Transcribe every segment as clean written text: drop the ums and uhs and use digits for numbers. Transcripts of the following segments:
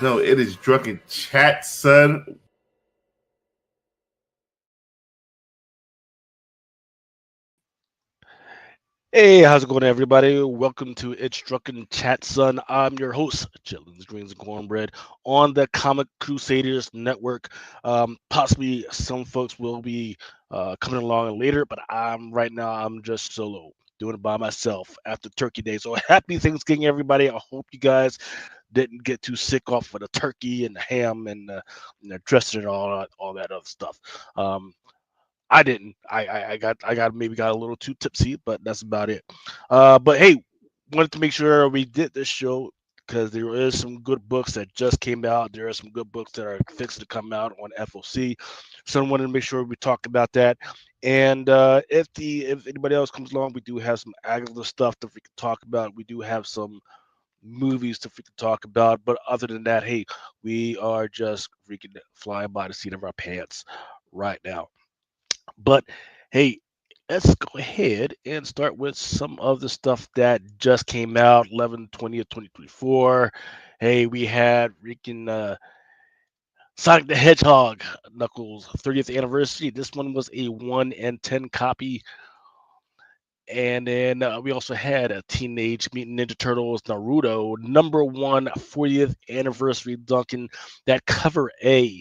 guys know it is Drunken Chat, son. Hey, how's it going, everybody? Welcome to It's Drunken Chat, son. I'm your host, Chillins, Greens, and Cornbread, on the Comic Crusaders Network. Possibly some folks will be coming along later, but I'm just solo, doing it by myself after Turkey Day. So happy Thanksgiving, everybody! I hope you guys didn't get too sick off of the turkey and the ham and the dressing and all that other stuff. I didn't. I maybe got a little too tipsy, but that's about it. But hey, wanted to make sure we did this show because there is some good books that just came out. There are some good books that are fixed to come out on FOC. So I wanted to make sure we talk about that. And if anybody else comes along, we do have some Agatha stuff that we can talk about. We do have some movies to freaking talk about. But other than that, hey, we are just freaking flying by the seat of our pants right now. But hey, let's go ahead and start with some of the stuff that just came out 11/20 of 2024. Hey, we had freaking Sonic the Hedgehog Knuckles 30th anniversary. This one was a 1 and 10 copy. And then we also had a Teenage Mutant Ninja Turtles Naruto #1 40th anniversary Duncan. That cover A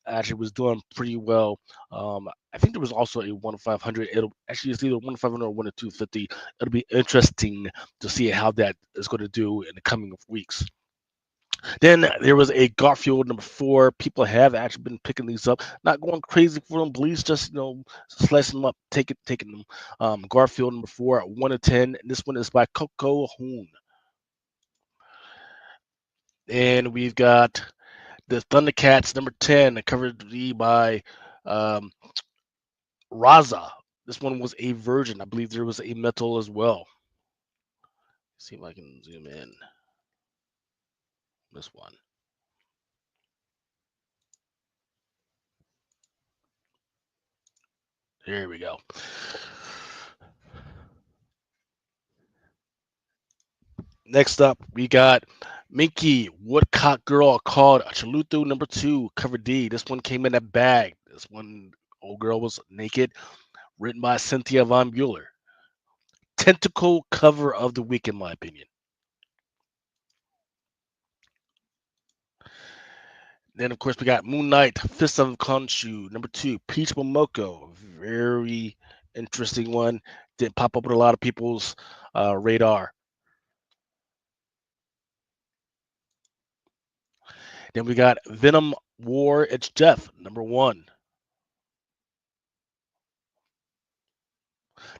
actually was doing pretty well. I think there was also a 1 500. It'll actually it's either 1 500 or 1 250. It'll be interesting to see how that is going to do in the coming weeks. Then there was a Garfield #4. People have actually been picking these up, not going crazy for them. Please just slicing them up, taking them. Garfield #4 1 of 10. This one is by Coco Hoon, and we've got the Thundercats #10, covered by um, Raza. This one was a virgin. I believe there was a metal as well. See if I can zoom in. This one. Here we go. Next up, we got Minky Woodcock Girl called Chaluto #2, cover D. This one came in a bag. This one, old girl was naked, written by Cynthia Von Bueller. Tentacle cover of the week, in my opinion. Then, of course, we got Moon Knight, Fist of Khonshu, #2, Peach Momoko. Very interesting one. Didn't pop up with a lot of people's radar. Then we got Venom War, It's Death, #1.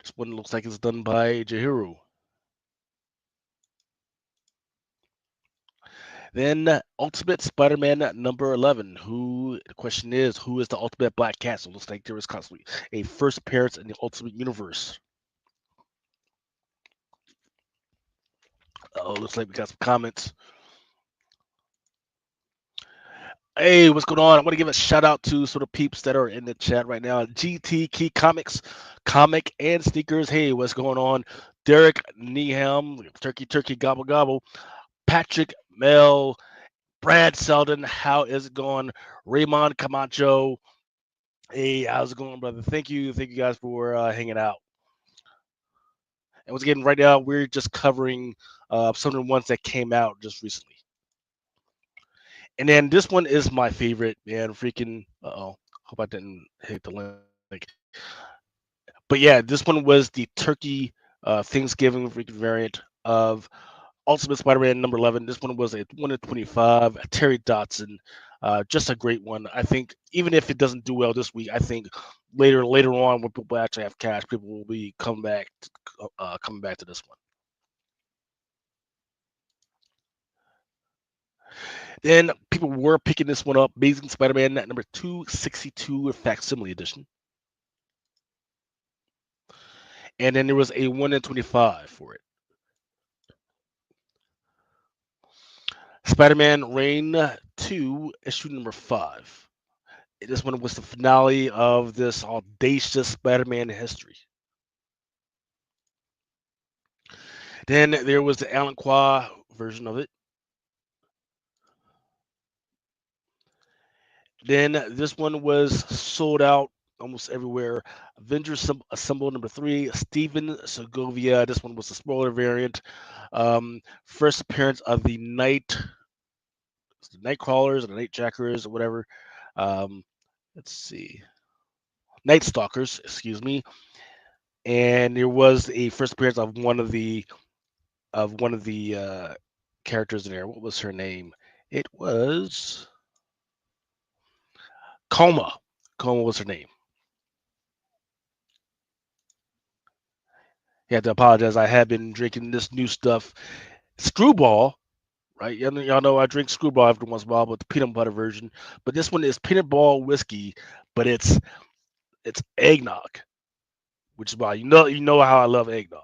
This one looks like it's done by Jahiru. Then Ultimate Spider-Man #11. The question is, who is the Ultimate Black Cat? So it looks like there is constantly a first appearance in the Ultimate Universe. Oh, looks like we got some comments. Hey, what's going on? I want to give a shout out to sort of peeps that are in the chat right now. GT Key Comics, Comic and Sneakers. Hey, what's going on? Derek Neham, Turkey Gobble Gobble, Patrick Mel, Brad Selden. How is it going? Raymond Camacho. Hey, how's it going, brother? Thank you guys for hanging out. And once again, right now we're just covering some of the ones that came out just recently. And then this one is my favorite, man. Freaking, hope I didn't hit the link. But yeah, this one was the Turkey Thanksgiving freaking variant of Ultimate Spider-Man #11. This one was a 1 of 25. Terry Dotson, just a great one. I think even if it doesn't do well this week, I think later on when people actually have cash, people will be coming back to this one. Then people were picking this one up. Amazing Spider-Man #262 facsimile edition. And then there was a 1 in 25 for it. Spider-Man Reign 2, issue #5. This one was the finale of this audacious Spider-Man history. Then there was the Alan Qua version of it. Then this one was sold out almost everywhere. Avengers Assemble number 3, Steven Segovia. This one was a smaller variant. First appearance of the night crawlers or the night jackers or whatever. Um, let's see, night stalkers, excuse me. And there was a first appearance of one of the characters in there. What was her name? It was Coma. Coma was her name. You have to apologize. I have been drinking this new stuff, Screwball. Right, y'all know I drink Screwball every once in a while, but the peanut butter version. But this one is peanut ball whiskey, but it's eggnog, which is why you know how I love eggnog.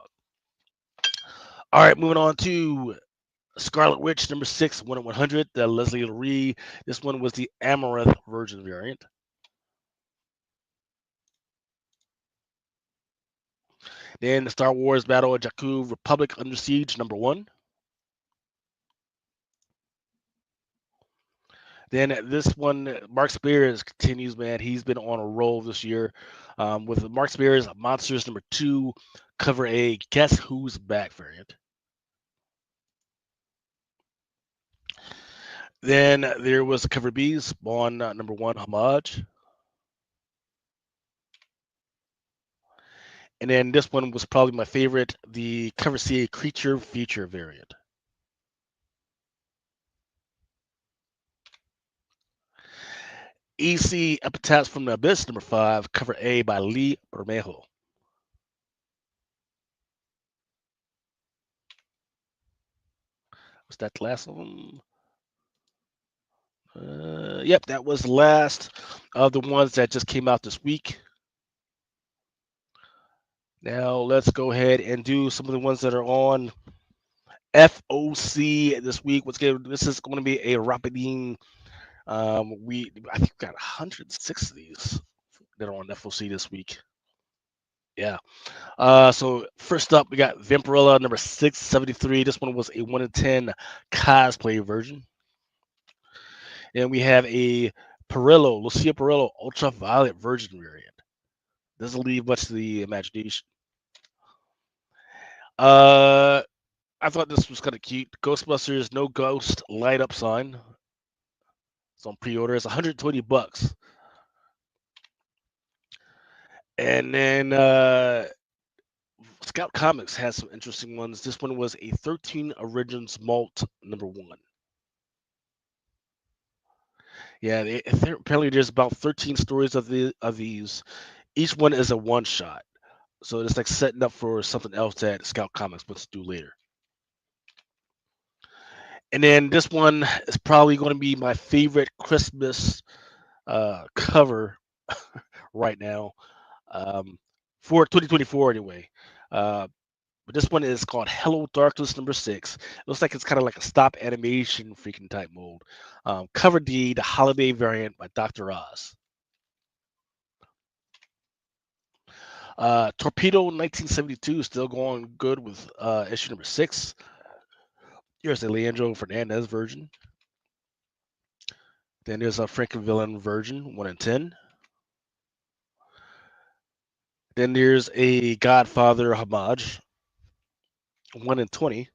All right, moving on to Scarlet Witch number 6, 1 in 100, the Leslie Lurie. This one was the Amaranth version variant. Then the Star Wars Battle of Jakku Republic Under Siege number 1. Then this one, Mark Spears continues, man. He's been on a roll this year with Mark Spears Monsters number 2, cover A Guess Who's Back variant. Then there was cover B Spawn number 1 Homage. And then this one was probably my favorite, the cover C Creature Feature variant. EC Epitaphs from the Abyss number 5, cover A by Lee Bermejo. Was that the last of them? Yep, that was the last of the ones that just came out this week. Now let's go ahead and do some of the ones that are on FOC this week. This is going to be a Rapidine. I think we got 106 of these that are on FOC this week. Yeah. So first up, we got Vampirella number 673. This one was a 1 in 10 cosplay version. And we have a Lucia Perillo ultraviolet version variant. Doesn't leave much to the imagination. Uh, I thought this was kind of cute. Ghostbusters No Ghost light up sign. It's on pre-order. It's $120. And then Scout Comics has some interesting ones. This one was a 13 Origins Malt number 1. Yeah, apparently there's about 13 stories of these. Each one is a one shot. So it's like setting up for something else that Scout Comics wants to do later. And then this one is probably going to be my favorite Christmas cover right now, for 2024 anyway. But this one is called Hello Darkness number 6. It looks like it's kind of like a stop animation freaking type mode. Cover D, the holiday variant by Dr. Oz. Torpedo 1972 is still going good with issue number 6. Here's the Leandro Fernandez version. Then there's a Frankenvillain version, 1 in 10. Then there's a Godfather homage, 1 in 20.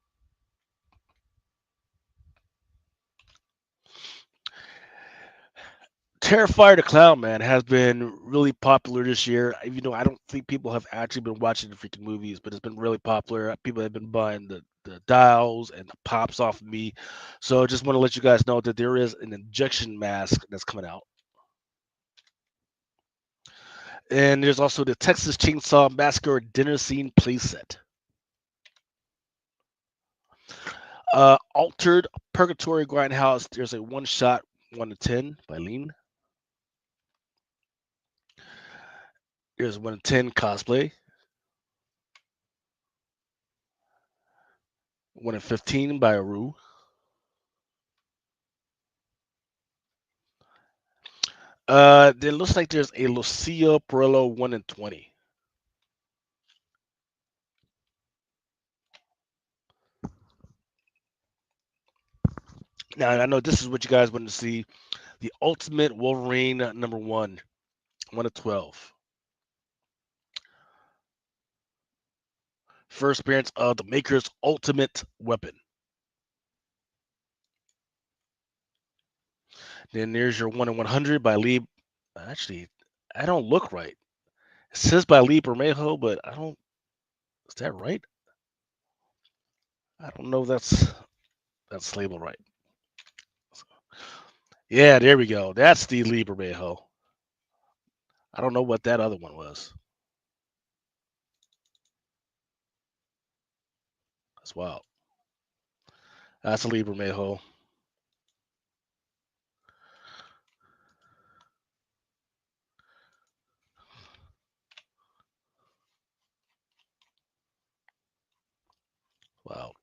Terrifier the Clown Man has been really popular this year. Even though I don't think people have actually been watching the freaking movies, but it's been really popular. People have been buying the dials and the pops off of me. So just want to let you guys know that there is an injection mask that's coming out. And there's also the Texas Chainsaw Massacre dinner scene playset. Altered Purgatory Grindhouse. There's a one shot 1 to 10 by Lean. Here's 1 to 10 cosplay. 1 in 15 by Aru. It looks like there's a Lucia Perillo 1 in 20. Now I know this is what you guys want to see. The Ultimate Wolverine number 1 of 12. First appearance of the Maker's Ultimate Weapon. Then there's your 1 in 100 by Lee. Actually, I don't look right. It says by Lee Bermejo, but I don't. Is that right? I don't know if that's labeled right. Yeah, there we go. That's the Lee Bermejo. I don't know what that other one was. That's wild. That's a Lee Bermejo. Wow.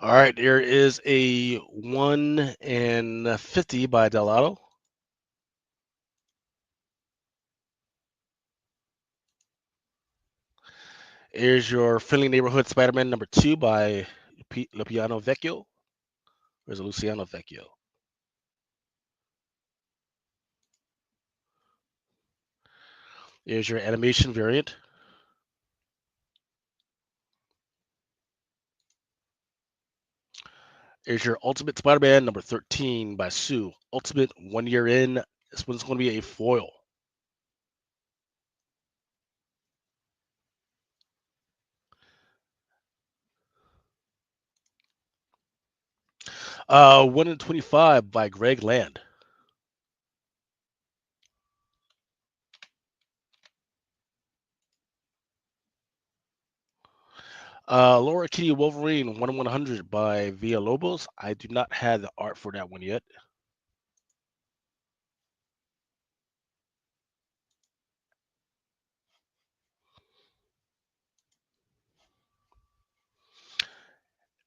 All right, there is a 1 in 50 by Delato. Here's your Friendly Neighborhood Spider-Man number 2 by Luciano Vecchio. Or is it Luciano Vecchio? Here's your animation variant. Here's your Ultimate Spider-Man number 13 by Sue. Ultimate 1 year in. This one's going to be a foil. 1 in 25 by Greg Land. Laura Kitty Wolverine 1 in 100 by Villalobos. I do not have the art for that one yet.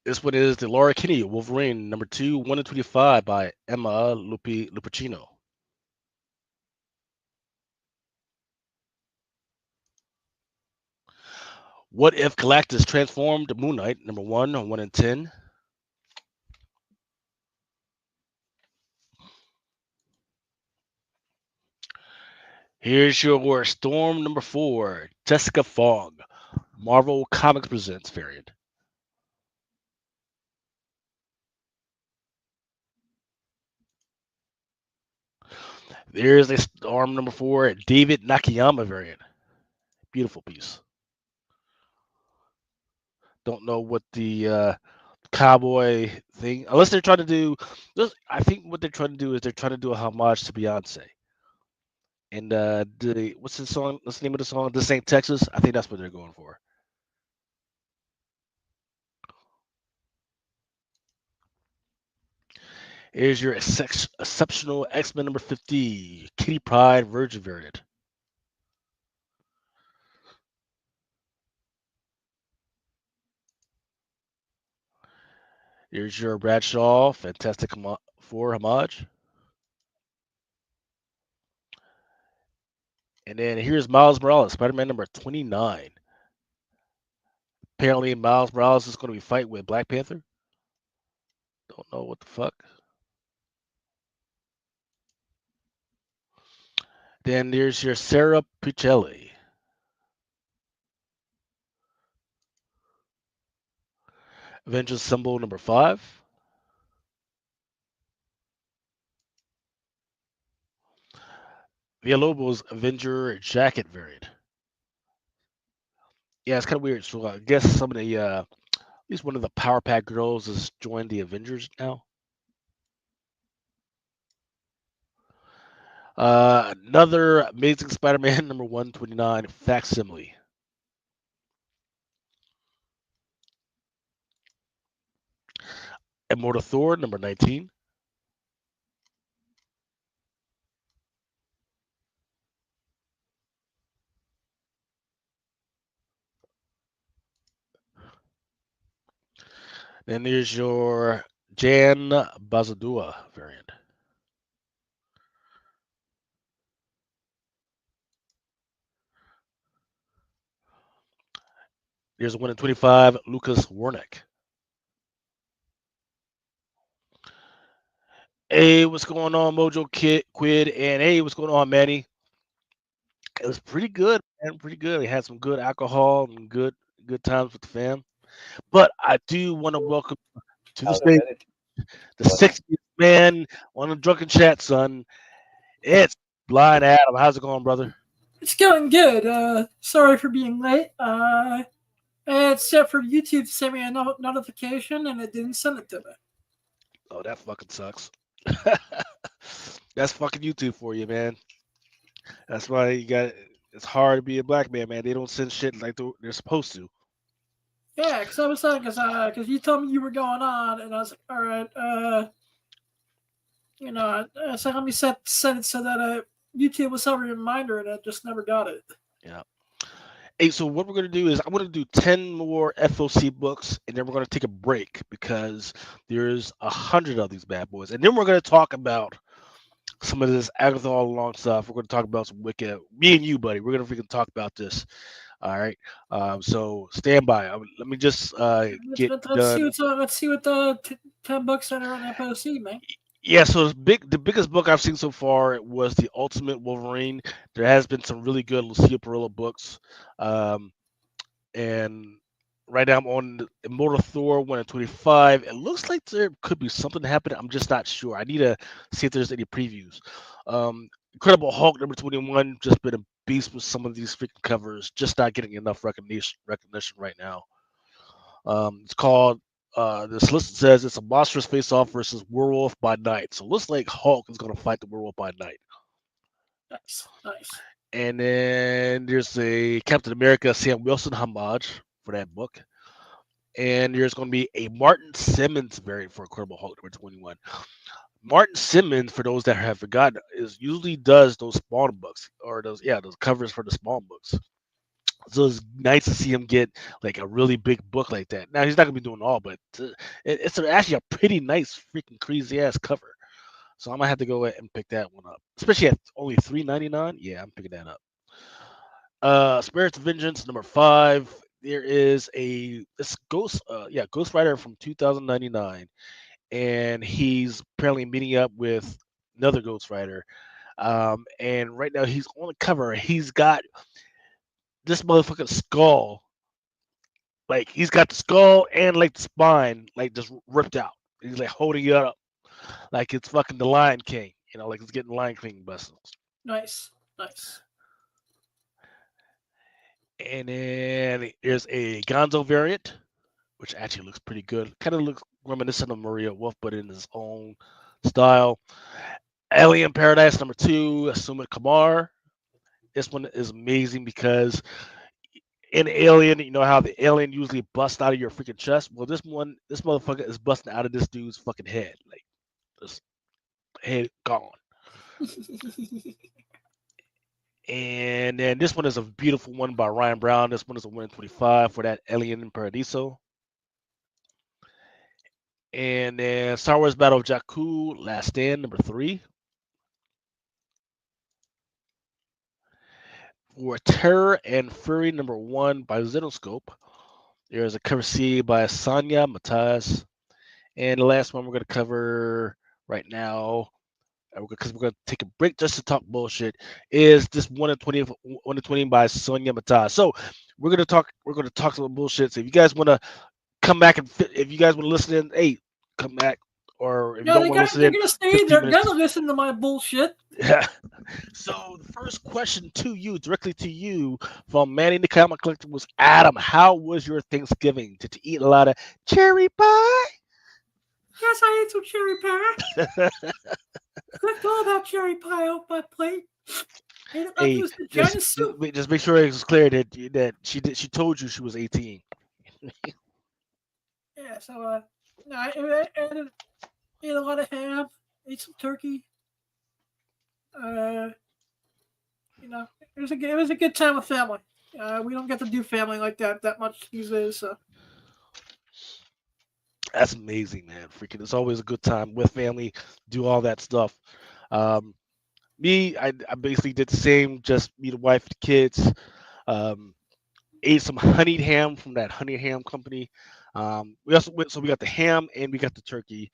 This one is the Laura Kinney Wolverine number 2, 1 in 25 by Emma Lupacino. What if Galactus transformed Moon Knight number 1 in 10? Here's your Storm number 4, Jessica Fogg, Marvel Comics Presents variant. There's a Storm number 4, David Nakayama variant. Beautiful piece. Don't know what the cowboy thing, unless they're trying to do. I think what they're trying to do is they're trying to do a homage to Beyonce. And what's the song? What's the name of the song? This Ain't Texas. I think that's what they're going for. Here's your exceptional X-Men number 50, Kitty Pryde Virgin variant. Here's your Bradshaw Fantastic Four homage. And then here's Miles Morales, Spider-Man number 29. Apparently, Miles Morales is going to be fighting with Black Panther. Don't know what the fuck. Then there's your Sarah Pichelli. Avengers Symbol number 5. Villalobos Avenger Jacket variant. Yeah, it's kind of weird. So I guess some of the at least one of the Power Pack girls has joined the Avengers now. Another Amazing Spider-Man number 129 facsimile. Immortal Thor number 19. Then there's your Jan Bazadua variant. There's a 1 in 25, Lucas Warnick. Hey, what's going on, Mojo Kid Quid? And hey, what's going on, Manny? It was pretty good, man. Pretty good. We had some good alcohol and good times with the fam. But I do want to welcome to the How's it stage headed? the Go ahead. 60th man on the drunken chat, son. It's Blind Adam. How's it going, brother? It's going good. Sorry for being late. I had set for YouTube to send me a notification, and it didn't send it to me. Oh, that fucking sucks. That's fucking YouTube for you, man. That's why you got. It's hard to be a black man, man. They don't send shit like they're supposed to. Yeah, because I was saying, because you told me you were going on, and I was like, all right, so let me send it so that YouTube will send a reminder, and I just never got it. Yeah. Hey, so what we're gonna do is I'm gonna do 10 more FOC books, and then we're gonna take a break because there's 100 of these bad boys, and then we're gonna talk about some of this Agatha all along stuff. We're gonna talk about some wicked. Me and you, buddy. We're gonna freaking talk about this. All right. So stand by. Let me just get Let's see done. let's see what the 10 books that are on FOC, man. Yeah, so the biggest book I've seen so far was the Ultimate Wolverine. There has been some really good Lucia Perillo books, and right now I'm on the Immortal Thor 1 in 25. It looks like there could be something happening. I'm just not sure. I need to see if there's any previews. Incredible Hulk number 21 just been a beast with some of these freaking covers. Just not getting enough recognition right now. It's called. This list says it's a monstrous face-off versus Werewolf by Night. So it looks like Hulk is going to fight the Werewolf by Night. Nice. And then there's a Captain America Sam Wilson homage for that book. And there's going to be a Martin Simmons variant for Incredible Hulk number 21. Martin Simmons, for those that have forgotten, is usually does those Spawn books or those covers for the Spawn books. So it's nice to see him get like a really big book like that. Now he's not gonna be doing all, but it's actually a pretty nice freaking crazy ass cover. So I'm gonna have to go ahead and pick that one up, especially at only $3.99. Yeah, I'm picking that up. Spirits of Vengeance number 5. There is this Ghost Rider from 2099, and he's apparently meeting up with another Ghost Rider. And right now he's on the cover. He's got this motherfucking skull. Like he's got the skull and like the spine like just ripped out. He's like holding it up like it's fucking the Lion King. Like it's getting Lion King bustles. Nice. And then there's a Gonzo variant, which actually looks pretty good. Kind of looks reminiscent of Maria Wolf, but in his own style. Alien Paradise number 2, Sumit Kamar. This one is amazing because in Alien, you know how the alien usually busts out of your freaking chest? Well, this motherfucker is busting out of this dude's fucking head. Like, this head gone. And then this one is a beautiful one by Ryan Brown. This one is a 1 in 25 for that Alien in Paradiso. And then Star Wars Battle of Jakku, Last Stand, number 3. For Terror and Fury, number 1 by Zenoscope. There's a cover C by Sonia Matthias. And the last one we're going to cover right now, because we're going to take a break just to talk bullshit, is this 1 in 20 by Sonia Matthias. So we're going to talk some bullshit. So if you guys want to come back if you guys want to listen in, hey, come back. Or if you don't want to listen in, they're gonna listen to my bullshit. Yeah. So the first question to you, directly to you, from Manny the Comic Collector was Adam. How was your Thanksgiving? Did you eat a lot of cherry pie? Yes, I ate some cherry pie. Look all that cherry pie off my plate. Hey, just make sure it was clear that she told you she was 18. Yeah, so I ate a lot of ham, ate some turkey. It was a good time with family. We don't get to do family like that much these days. So. That's amazing, man. Freaking, it's always a good time with family, do all that stuff. Me, I basically did the same, just me, the wife, the kids. ate some honeyed ham from that honey ham company. We also went, so we got the ham and we got the turkey.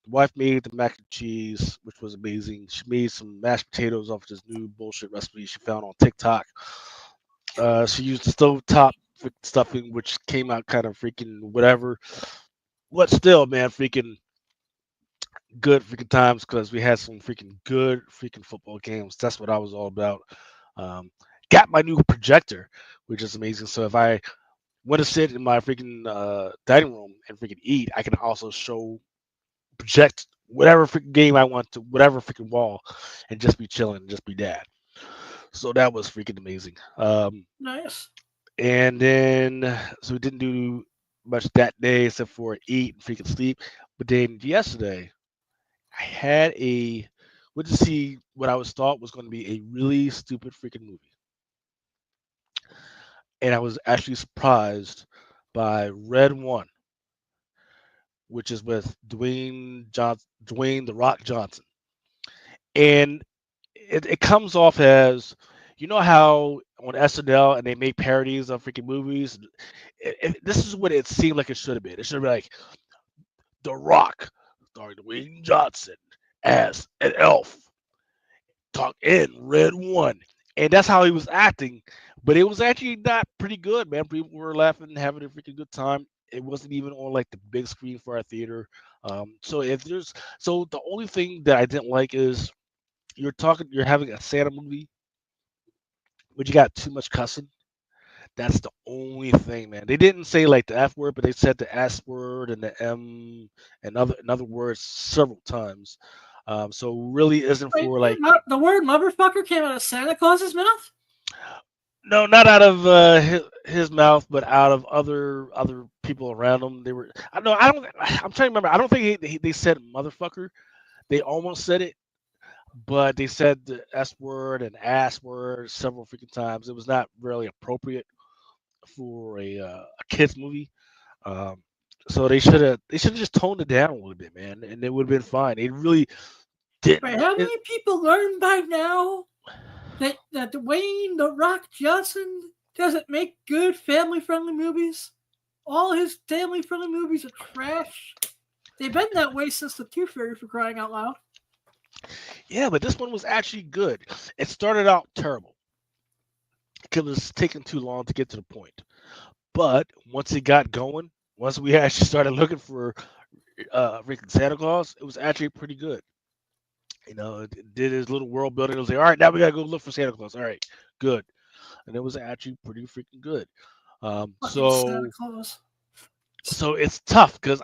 The wife made the mac and cheese, which was amazing. She made some mashed potatoes off this new bullshit recipe she found on TikTok. She used the stovetop stuffing, which came out kind of freaking whatever. But still, man, freaking good freaking times because we had some freaking good freaking football games. That's what I was all about. Um, got my new projector, which is amazing. So if I want to sit in my freaking dining room and freaking eat, I can also project whatever freaking game I want to whatever freaking wall and just be chilling and just be dad. So that was freaking amazing. Nice. And then so we didn't do much that day except for eat and freaking sleep. But then yesterday I had went to see what I was thought was going to be a really stupid freaking movie, and I was actually surprised by Red One, which is with Dwayne the Rock Johnson, and it comes off as, you know how on SNL and they make parodies of freaking movies. This is what it seemed like it should have been. It should have been like The Rock, starring Dwayne Johnson as an elf talk in Red One, and that's how he was acting. But it was actually not pretty good, man. People were laughing, having a freaking good time. It wasn't even on like the big screen for our theater. So the only thing that I didn't like is you're having a Santa movie, but you got too much cussing. That's the only thing, man. They didn't say like the F word, but they said the S word and the M and other words several times. So really isn't Wait, for like. the word motherfucker came out of Santa Claus's mouth? No, not out of his mouth, but out of other people around him. They were. I know. I don't. I'm trying to remember. I don't think they said motherfucker. They almost said it, but they said the S word and ass word several freaking times. It was not really appropriate for a kids movie. Um, so they should have just toned it down a little bit, man, and it would have been fine. It really Wait, didn't. how many people learned by now that Dwayne the Rock Johnson doesn't make good family-friendly movies? All his family-friendly movies are trash. They've been that way since the Tooth Fairy, for crying out loud. Yeah, but this one was actually good. It started out terrible because it was taking too long to get to the point. But once it got going, once we actually started looking for freaking Santa Claus, it was actually pretty good. You know, it did his little world building. It was like, all right, now we gotta go look for Santa Claus. All right, good, and it was actually pretty freaking good. Um, Fucking Santa so Claus. so it's tough because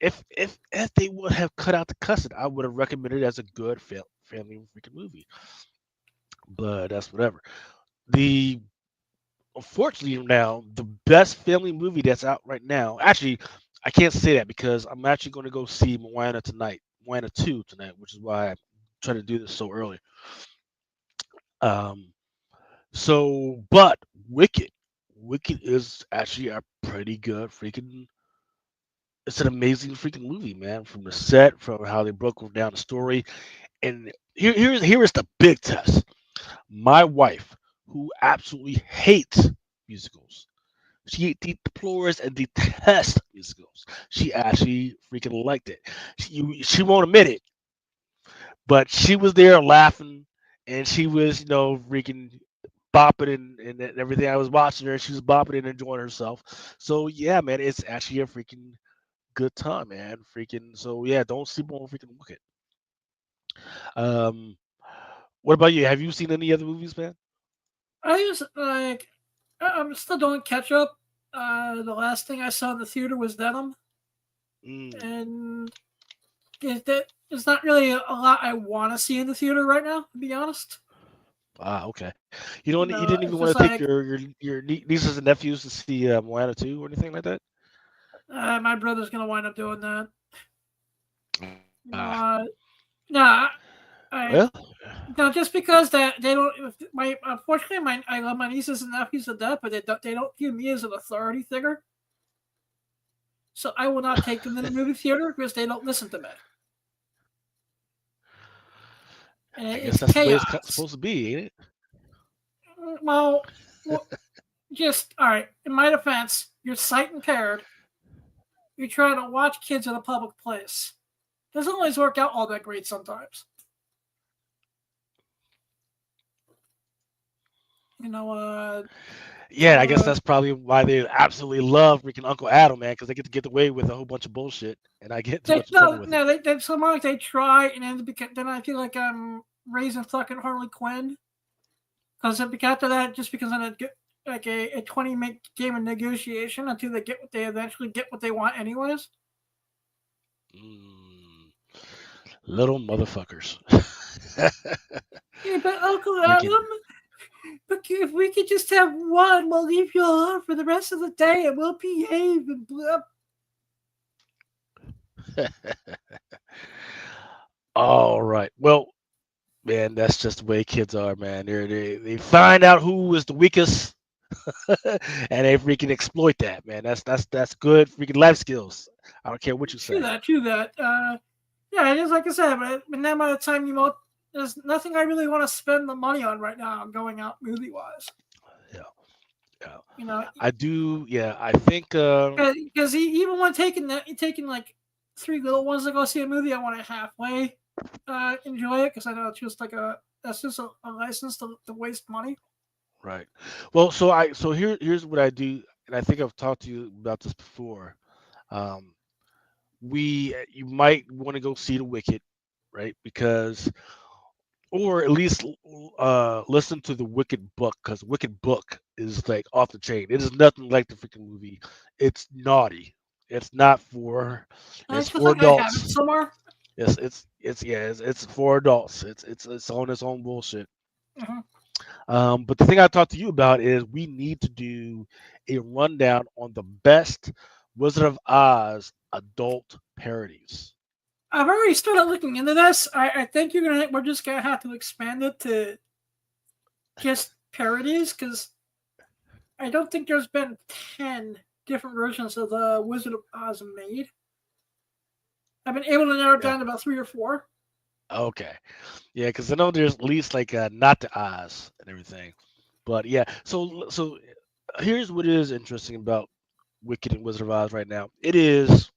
if they would have cut out the cussing, I would have recommended it as a good family freaking movie. But that's whatever. The Unfortunately now the best family movie that's out right now. Actually, I can't say that because I'm actually going to go see Moana 2 tonight, which is why I'm trying to do this so early. Um, but Wicked, Wicked is actually a pretty good freaking. It's an amazing freaking movie, man. From the set, from how they broke down the story, and here is the big test. My wife, who absolutely hates musicals, she deplores and detests musicals. She actually freaking liked it. She won't admit it, but she was there laughing, and she was, freaking bopping and everything. I was watching her, she was bopping and enjoying herself. So yeah, man, it's actually a freaking good time, man. Freaking so yeah, don't sleep on freaking Wicked. Um, what about you? Have you seen any other movies, man? I just I'm still doing catch up. The last thing I saw in the theater was Venom, Mm, and there's not really a lot I want to see in the theater right now, to be honest. okay. You didn't even It's just want to take like your nieces and nephews to see Moana 2 or anything like that. my brother's gonna wind up doing that. Ah, Uh, no, I well, no, just because that they don't. My unfortunately, I love my nieces and nephews to death, but they don't view me as an authority figure. So I will not take them to the movie theater because they don't listen to me, and I guess it's that's the way it's chaos. supposed to be, ain't it? Well, well, just all right. In my defense, you're sight impaired. You're trying to watch kids in a public place. Doesn't always work out all that great sometimes. You know, Yeah, I guess that's probably why they absolutely love freaking Uncle Adam, man, because they get away with a whole bunch of bullshit, and I get too much trouble with it. They sometimes they try, and then I feel like I'm raising fucking Harley Quinn. Because after that, just because I get like a 20-minute game of negotiation until they eventually get what they want anyways. Little motherfuckers. Yeah, but Uncle Adam, but if we could just have one, we'll leave you alone for the rest of the day and we'll behave and blah. All right. Well, man, that's just the way kids are, man. They find out who is the weakest, and they freaking exploit that, man. That's good freaking life skills. I don't care what you say. True that. Yeah, just like I said, but then by the time there's nothing I really want to spend the money on right now. Going out movie wise. Yeah. You know, I do. Yeah, I think because even when taking like 3 little ones to go see a movie, I want to halfway enjoy it because I know it's just like that's just a license to waste money. Right. Well, so here's what I do, and I think I've talked to you about this before. You might want to go see The Wicked, right? Because, or at least listen to the Wicked book, because Wicked book is like off the chain. It is nothing like the freaking movie. It's naughty. It's not for. It's for adults. Somewhere. Yes, it's for adults. It's on its own bullshit. But the thing I talked to you about is we need to do a rundown on the best Wizard of Oz adult parodies. I've already started looking into this. I think we're just gonna have to expand it to just parodies because I don't think there's been 10 different versions of the Wizard of Oz made. I've been able to narrow it down to about 3 or 4. Okay, yeah, because I know there's at least like not to Oz and everything, but yeah. So here's what is interesting about Wicked and Wizard of Oz right now. It is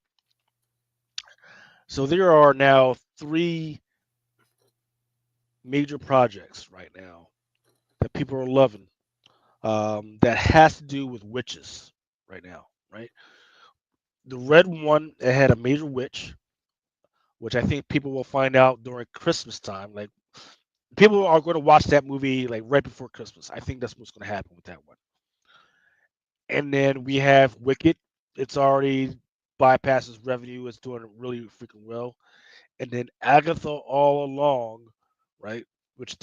so there are now 3 major projects right now that people are loving. That has to do with witches right now, right? The red one, it had a major witch, which I think people will find out during Christmas time. Like people are going to watch that movie like right before Christmas. I think that's what's going to happen with that one. And then we have Wicked. It's already bypasses revenue. It's doing really freaking well. And then Agatha All Along, right? Which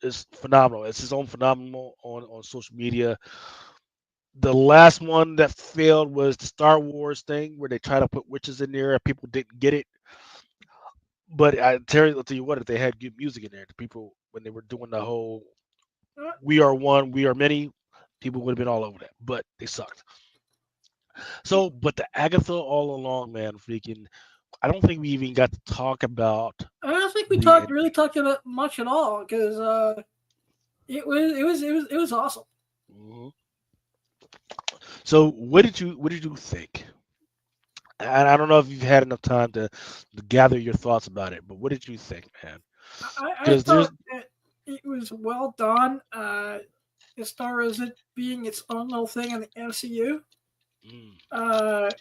is phenomenal. It's his own phenomenal on social media. The last one that failed was the Star Wars thing where they try to put witches in there and people didn't get it. But I'll tell you what, if they had good music in there, the people when they were doing the whole "We Are One, We Are Many," people would have been all over that. But they sucked. So, but the Agatha All Along, man, freaking, I don't think we even got to talk about. I don't think we really talked about much at all because it was awesome. Mm-hmm. So, what did you think? And I don't know if you've had enough time to gather your thoughts about it, but what did you think, man? I thought that it was well done as far as it being its own little thing in the MCU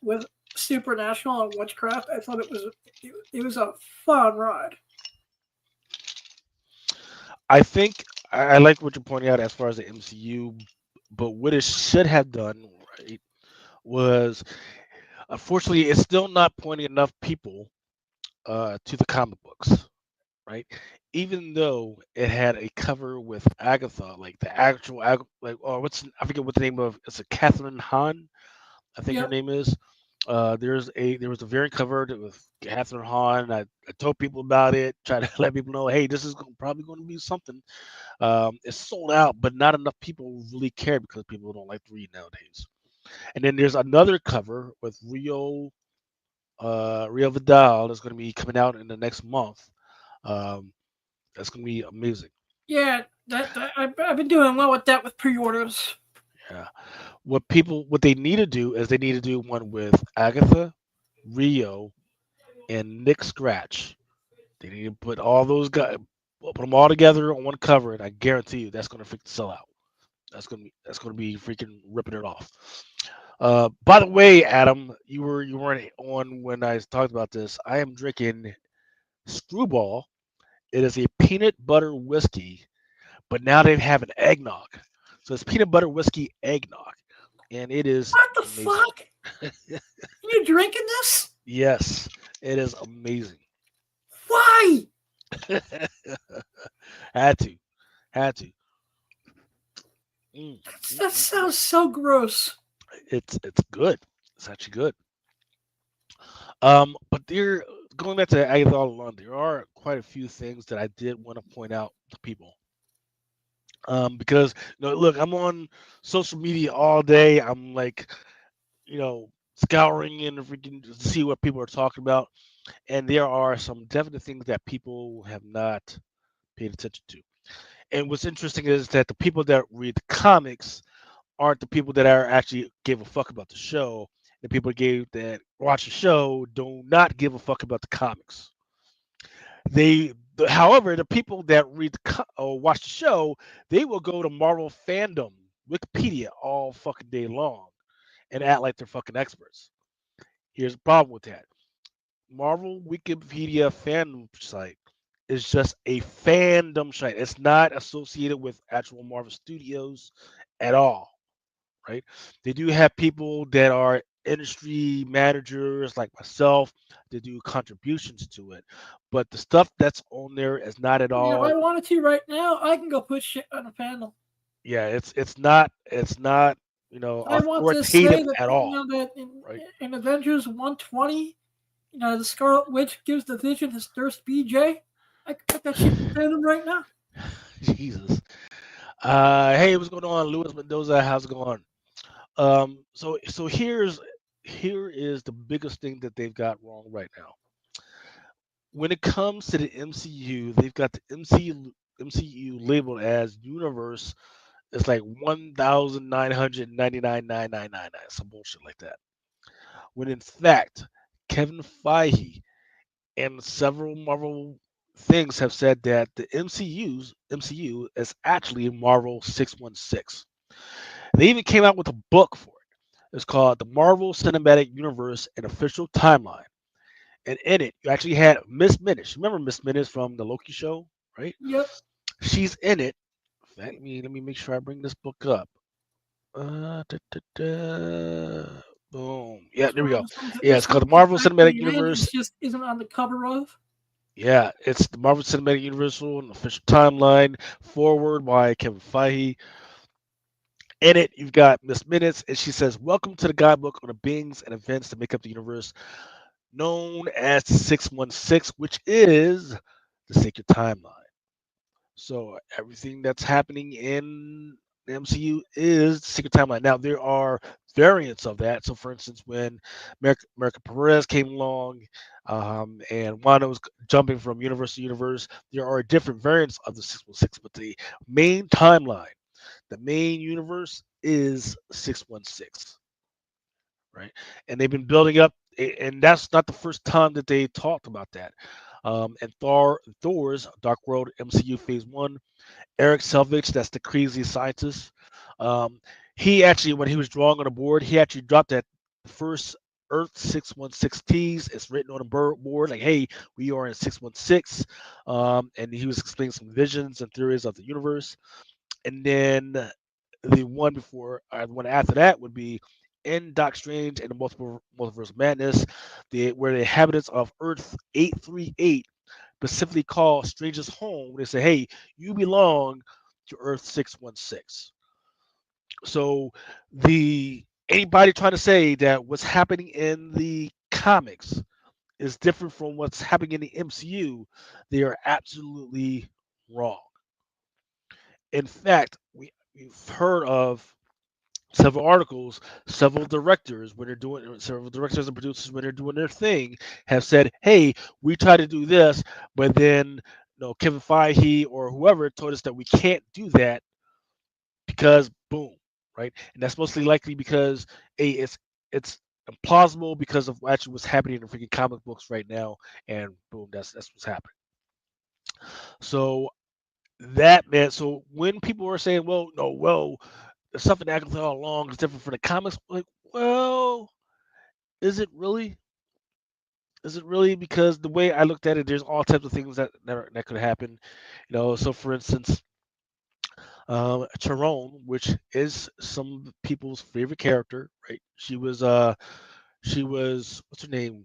with supernatural and witchcraft. I thought it was a fun ride. I think I like what you're pointing out as far as the MCU, but what it should have done, right, was unfortunately it's still not pointing enough people to the comic books, right? Even though it had a cover with Agatha, like the actual like I forget what the name of it's a Catherine Hahn, I think her name is. There was a variant cover with Catherine Hahn. I told people about it, try to let people know, hey, this is probably going to be something. It's sold out, but not enough people really care because people don't like to read nowadays. And then there's another cover with Rio Vidal that's going to be coming out in the next month. That's going to be amazing. Yeah, I've been doing well with that with pre-orders. Yeah. What they need to do is they need to do one with Agatha, Rio, and Nick Scratch. They need to put all those guys, put them all together on one cover, and I guarantee you that's going to freaking sell out. That's gonna be freaking ripping it off. By the way, Adam, you weren't on when I talked about this. I am drinking Screwball. It is a peanut butter whiskey, but now they have an eggnog. So it's peanut butter whiskey eggnog, and it is What the amazing. fuck? You drinking this? Yes, it is amazing. Why? Had to, had to. Mm, That sounds so gross. it's good. It's actually good. But there, going back to Agatha All Along, there are quite a few things that I did want to point out to people. Because look, I'm on social media all day. I'm like, scouring and freaking to see what people are talking about, and there are some definite things that people have not paid attention to. And what's interesting is that the people that read the comics aren't the people that are actually give a fuck about the show. The people that watch the show do not give a fuck about the comics. However, the people that or watch the show, they will go to Marvel fandom Wikipedia all fucking day long and act like they're fucking experts. Here's the problem with that: Marvel Wikipedia fandom site is just a fandom site. It's not associated with actual Marvel Studios at all, right? They do have people that are industry managers like myself that do contributions to it, but the stuff that's on there is not at Yeah, if I all. wanted to right now, I can go put shit on a panel. Yeah, it's not I want to say authoritative that at all, that right? in Avengers 120, the Scarlet Witch gives the Vision his thirst BJ. I can put that shit in fandom right now. Jesus. Hey, what's going on, Luis Mendoza? How's it going? So here is the biggest thing that they've got wrong right now. When it comes to the MCU, they've got the MCU labeled as universe. It's like 1,999,999, some bullshit like that. When in fact, Kevin Feige and several Marvel things have said that the MCU is actually Marvel 616. They even came out with a book for it. It's called The Marvel Cinematic Universe: An Official Timeline. And in it, you actually had Miss Minutes. Remember Miss Minutes from the Loki show, right? Yep. She's in it. In fact, let me make sure I bring this book up. Da, da, da. Boom. Yeah, there we go. Yeah, it's called the Marvel Cinematic Universe. Just isn't on the cover of. Yeah, it's the Marvel Cinematic Universe, an official timeline, forward by Kevin Feige. In it, you've got Miss Minutes, and she says, "Welcome to the guidebook on the beings and events that make up the universe, known as the 616, which is the sacred timeline." So everything that's happening in the MCU is the secret timeline. Now there are variants of that. So for instance, when America Perez came along, and Wanda was jumping from universe to universe, there are different variants of the 616, but the main timeline, the main universe is 616, right? And they've been building up, and that's not the first time that they talked about that. And Thor's Dark World MCU Phase One, Eric Selvich, that's the crazy scientist. Um, he actually, when he was drawing on the board, he actually dropped that first Earth 616 tease. It's written on the board like, "Hey, we are in 616," and he was explaining some visions and theories of the universe. And then the one before, the one after that would be in Doc Strange and the Multiverse of Madness, where the inhabitants of Earth 838 specifically call strangers home. They say, "Hey, you belong to Earth 616." So the anybody trying to say that what's happening in the comics is different from what's happening in the MCU, they are absolutely wrong. In fact, we've heard of several articles, several directors and producers when they're doing their thing have said, "Hey, we try to do this, but then Kevin Feige or whoever told us that we can't do that because boom, right? And that's mostly likely because it's implausible because of actually what's happening in the freaking comic books right now, and boom, that's what's happening. So that man, so when people are saying, well, no, well, there's something Agatha all along is different from the comics, like, well, is it really? Is it really? Because the way I looked at it, there's all types of things that could happen. So for instance, Tyrone, which is some people's favorite character, right? She was what's her name?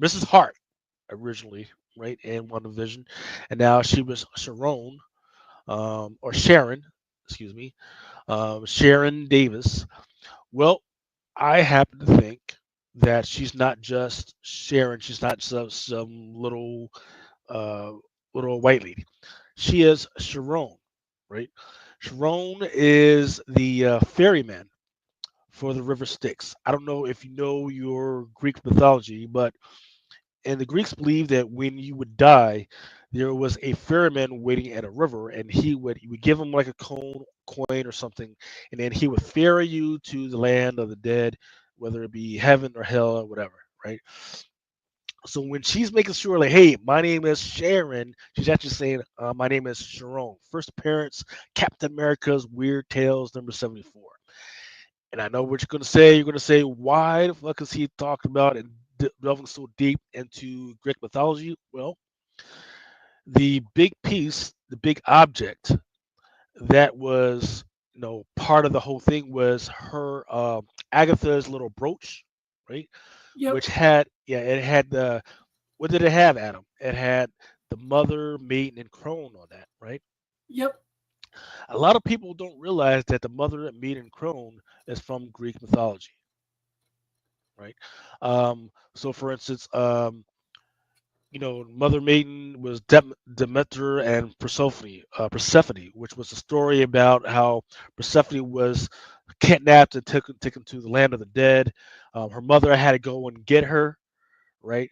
Mrs. Hart originally, right, in WandaVision, and now she was Sharon, or Sharon, excuse me, Sharon Davis. Well, I happen to think that she's not just Sharon. She's not some uh, little white lady. She is Sharon, right? Sharon is the ferryman for the river Styx. I don't know if you know your Greek mythology, but and the Greeks believed that when you would die, there was a ferryman waiting at a river, and you would give him like a coin or something, and then he would ferry you to the land of the dead, whether it be heaven or hell or whatever, right? So when she's making sure, like, hey, my name is Sharon, she's actually saying, my name is Sharon. First appearance, Captain America's Weird Tales number 74. And I know what you're going to say. You're going to say, why the fuck is he talking about and delving so deep into Greek mythology? Well, the big piece, the big object that was, part of the whole thing was her, Agatha's little brooch, right? Yep. Which had, yeah, it had what did it have, Adam? It had the mother, maiden, and crone on that, right? Yep. A lot of people don't realize that the mother, maiden, and crone is from Greek mythology, right? So, for instance, Mother Maiden was Demeter and Persephone, which was a story about how Persephone was kidnapped and taken to the land of the dead. Her mother had to go and get her, right?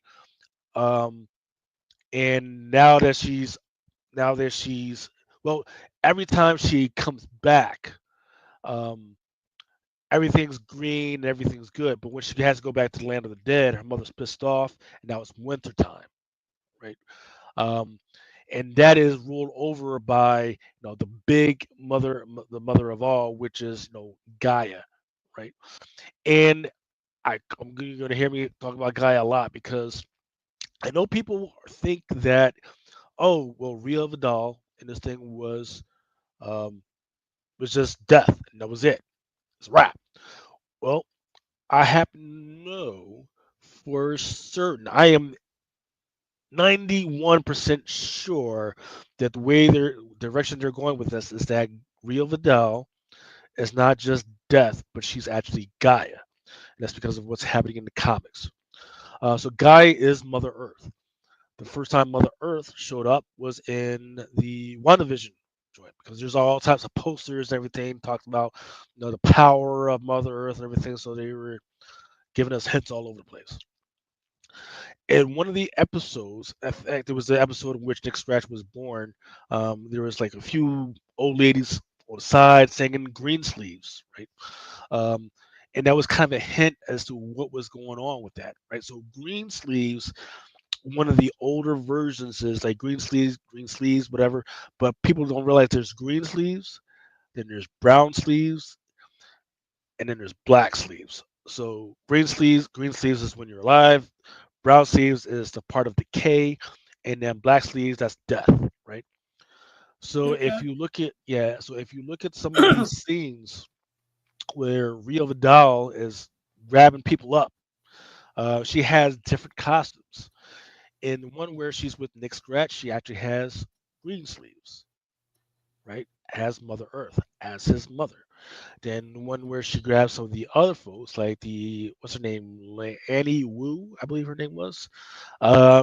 Um, and now that she's well, every time she comes back, um, everything's green and everything's good. But when she has to go back to the land of the dead, her mother's pissed off, and now it's winter time, right? Um, and that is ruled over by the big mother, the mother of all, which is Gaia, right? And I'm going to hear me talk about Gaia a lot because I know people think that, oh well, Ria Vidal and this thing um, was just death and that was it. It's a wrap. Well, I happen to know for certain. I am 91% sure that the way their direction they're going with this is that Rio Vidal is not just death, but she's actually Gaia. And that's because of what's happening in the comics. So Gaia is Mother Earth. The first time Mother Earth showed up was in the WandaVision joint because there's all types of posters and everything talking about the power of Mother Earth and everything. So they were giving us hints all over the place. In one of the episodes, in fact, there was the episode in which Nick Scratch was born. There was like a few old ladies on the side singing Green Sleeves, right? Um, and that was kind of a hint as to what was going on with that, right? So Green Sleeves, one of the older versions is like Green Sleeves, whatever. But people don't realize there's Green Sleeves, then there's Brown Sleeves, and then there's Black Sleeves. So Green Sleeves is when you're alive. Brown sleeves is the part of decay, and then black sleeves that's death, right? So if Okay. you look at some of these scenes where Rio Vidal is grabbing people up, she has different costumes. In the one where she's with Nick Scratch, she actually has green sleeves, right? As Mother Earth, as his mother. Then the one where she grabs some of the other folks, like the what's her name, Annie Wu, I believe her name was.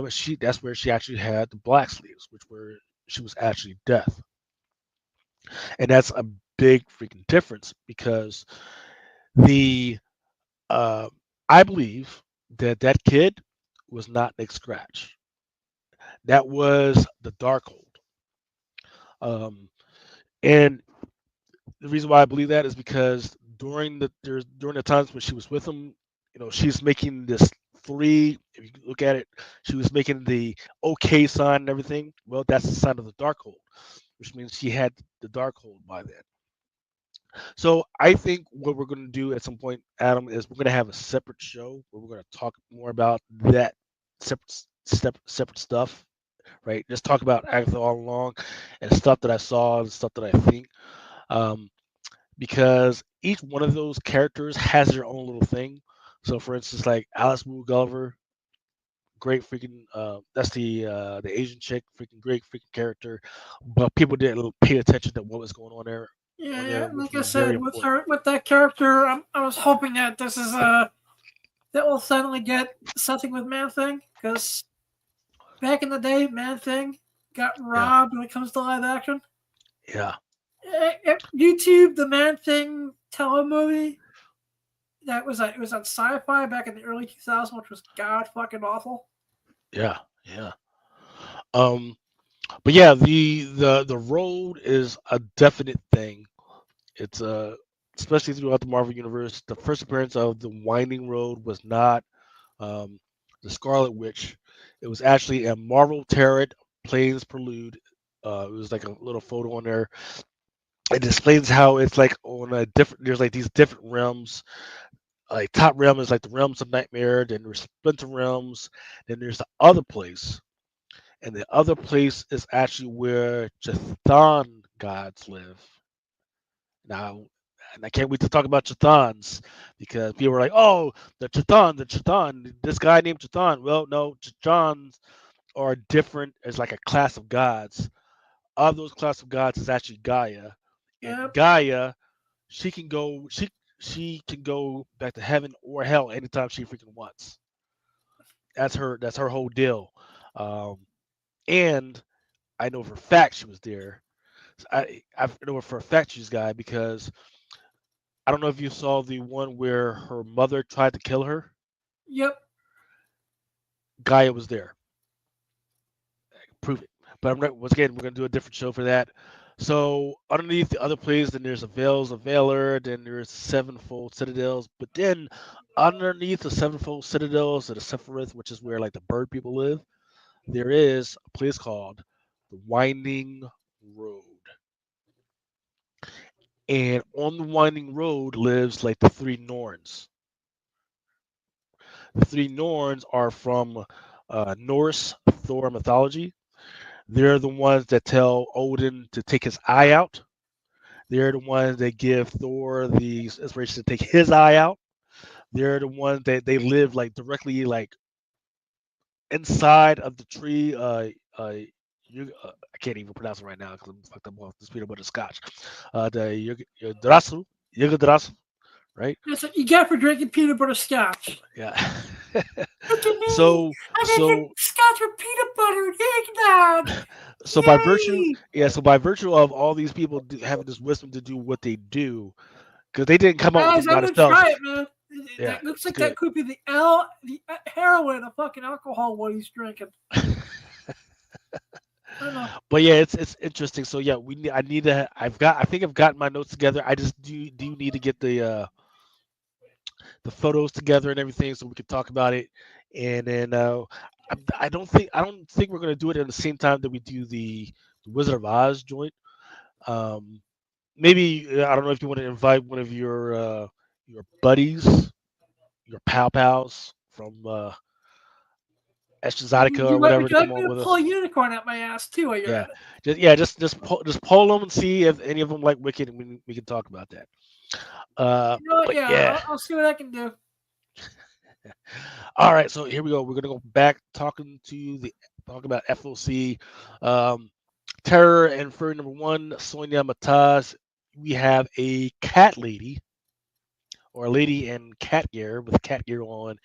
She That's where she actually had the black sleeves, which were she was actually death, and that's a big freaking difference because the I believe that kid was not Nick Scratch. That was the Darkhold. Um, and the reason why I believe that is because during the times when she was with him, she's making this three. If you look at it, she was making the OK sign and everything. Well, that's the sign of the Darkhold, which means she had the Darkhold by then. So I think what we're going to do at some point, Adam, is we're going to have a separate show where we're going to talk more about that separate stuff, right? Just talk about Agatha all along and stuff that I saw and stuff that I think. Um, because each one of those characters has their own little thing. So, for instance, like Alice Wu Gulliver, great freaking that's the Asian chick, freaking great freaking character, but people didn't pay attention to what was going on there, Yeah, which like I was very said, with important. her, with that character, I was hoping that this is that we'll suddenly get something with Man Thing, because back in the day, Man Thing got Yeah, robbed when it comes to live action. yeah, YouTube, the Man Thing telemovie that was it was on Sci-Fi back in the early 2000s, which was god fucking awful. yeah, yeah. Um, but yeah, the road is a definite thing. It's especially throughout the Marvel universe. The first appearance of the Winding Road was not um, the Scarlet Witch. It was actually a Marvel Tarot Plains Prelude. It was like a little photo on there. It explains how it's like on a different. There's like these different realms. Like top realm is like the realms of nightmare. Then there's splinter realms. Then there's the other place, and the other place is actually where Chthon gods live. Now, and I can't wait to talk about Chthons because people are like, "Oh, the Chthon, this guy named Chthon." Well, no, Chthons are different as like a class of gods. Of those class of gods is actually Gaia, and Yep. Gaia, she can go back to heaven or hell anytime she freaking wants. That's her whole deal. Um, and I know for a fact she was there. I know for a fact she's Gaia because I don't know if you saw the one where her mother tried to kill her. Yep. Gaia was there. Prove it. But once again, we're gonna do a different show for that. So underneath the other plays, then there's a Veils of Valor, then there's Sevenfold Citadels. But then underneath the Sevenfold Citadels of the Sephiroth, which is where like the bird people live, there is a place called the Winding Road. And on the Winding Road lives like the three Norns. The three Norns are from Norse Thor mythology. They're the ones that tell Odin to take his eye out. They're the ones that give Thor the inspiration to take his eye out. They're the ones that they live like directly like inside of the tree. I can't even pronounce it right now because I'm fucked up off this peanut butter scotch. The Yggdrasil, Yggdrasil, right? That's what you get for drinking peanut butter scotch. Yeah. Look at me. so I'm drinking so scotch with peanut butter and eggnog. so by virtue, Yay! yeah, so by virtue of all these people having this wisdom to do what they do, because they didn't come up with Guys, it I'm by gonna themselves. try it, man. Yeah, That looks it's like good. that could be the heroin of fucking alcohol what he's drinking. I don't know. But yeah, it's interesting. So yeah, I need to. I think I've gotten my notes together. I just do need to get the photos together and everything so we can talk about it. And then I don't think we're gonna do it at the same time that we do the Wizard of Oz joint. Um, maybe I don't know if you want to invite one of your buddies, your pals from Exotica or Would whatever to you come like me on to with pull a us. unicorn out my ass too while you're Yeah, at it? just poll them and see if any of them like Wicked, and we can talk about that. You know what? But Yeah, yeah, I'll see what I can do. all right. So here we go. We're gonna go back talking about FOC, um, Terror and Furry number one, Sonia Mataz. We have a cat lady or a lady in cat gear with cat gear on,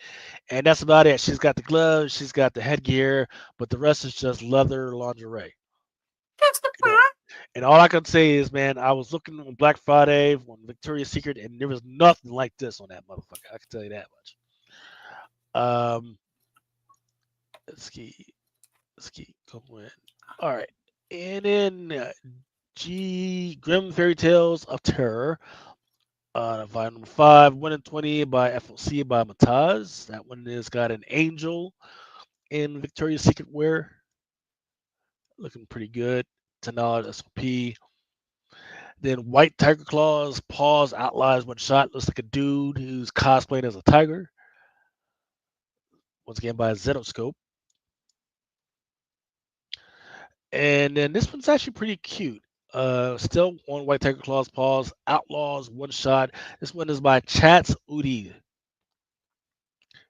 and that's about it. She's got the gloves, she's got the headgear, but the rest is just leather lingerie. That's the You know, part. and all I can say is, man, I was looking on Black Friday on Victoria's Secret, and there was nothing like this on that motherfucker. I can tell you that much. Um, let's see. Let's keep going. All right. And then Grim Fairy Tales of Terror. Volume number 5, 1 and 20 by FOC by Mataz. That one has got an angel in Victoria's Secret wear. Looking pretty good. $10 SOP. Then White Tiger Claws, Paws, Outlies, one shot. Looks like a dude who's cosplaying as a tiger. Once again by Zenoscope. And then this one's actually pretty cute. Still on White Tiger Claws, Paws, Outlaws, one shot. This one is by Chats Udi.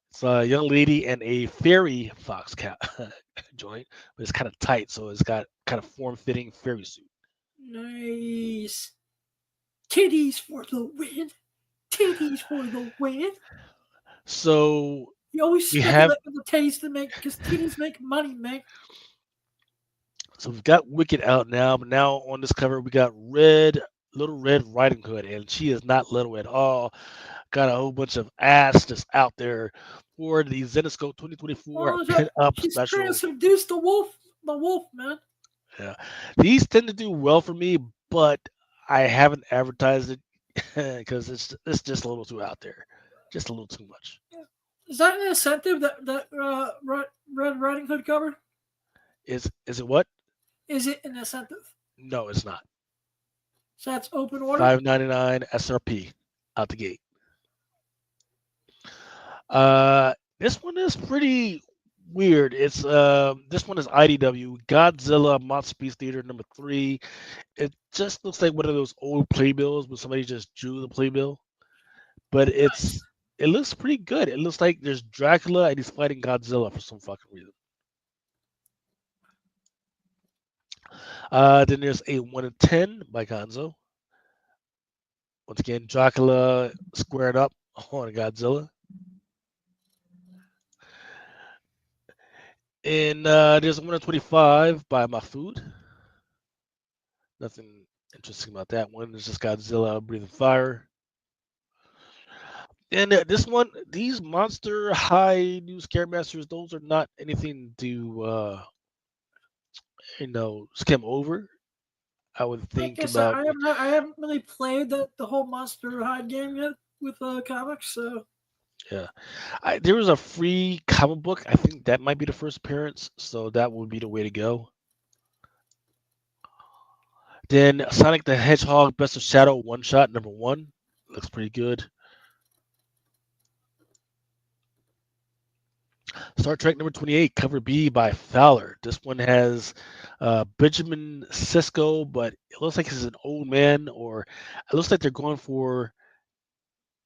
It's a young lady and a fairy fox cat joint, but it's kind of tight, so it's got kind of form-fitting fairy suit. Nice. Titties for the win. Titties for the win. So You always we speculate have, with the titties to make, because titties make money, man. so we've got Wicked out now, but now on this cover we got Little Red Riding Hood, and she is not little at all. Got a whole bunch of ass just out there for the Zenoscope 2024 pin-up She's trying special. to seduce the wolf, man. Yeah, these tend to do well for me, but I haven't advertised it because it's just a little too out there, just a little too much. Is that an incentive, that Red Riding Hood cover? Is it what? Is it an incentive? No, it's not. So that's open order? $5.99 SRP out the gate. This one is pretty weird. It's this one is IDW Godzilla Monster Beast Theater number 3. It just looks like one of those old playbills where somebody just drew the playbill, but it looks pretty good. It looks like there's Dracula and he's fighting Godzilla for some fucking reason. Then there's a 1 in 10 by Gonzo. Once again, Dracula squared up on Godzilla. And there's a 1 in 25 by Mahfood. Nothing interesting about that one. It's just Godzilla breathing fire. And this one, these Monster High New Scare Masters, those are not anything to skim over. I would think about. I haven't really played the whole Monster High game yet with comics, so. Yeah, there was a free comic book. I think that might be the first appearance, so that would be the way to go. Then Sonic the Hedgehog Best of Shadow one shot number 1 looks pretty good. Star Trek number 28 cover B by Fowler. This one has Benjamin Sisko, but it looks like he's an old man, or it looks like they're going for.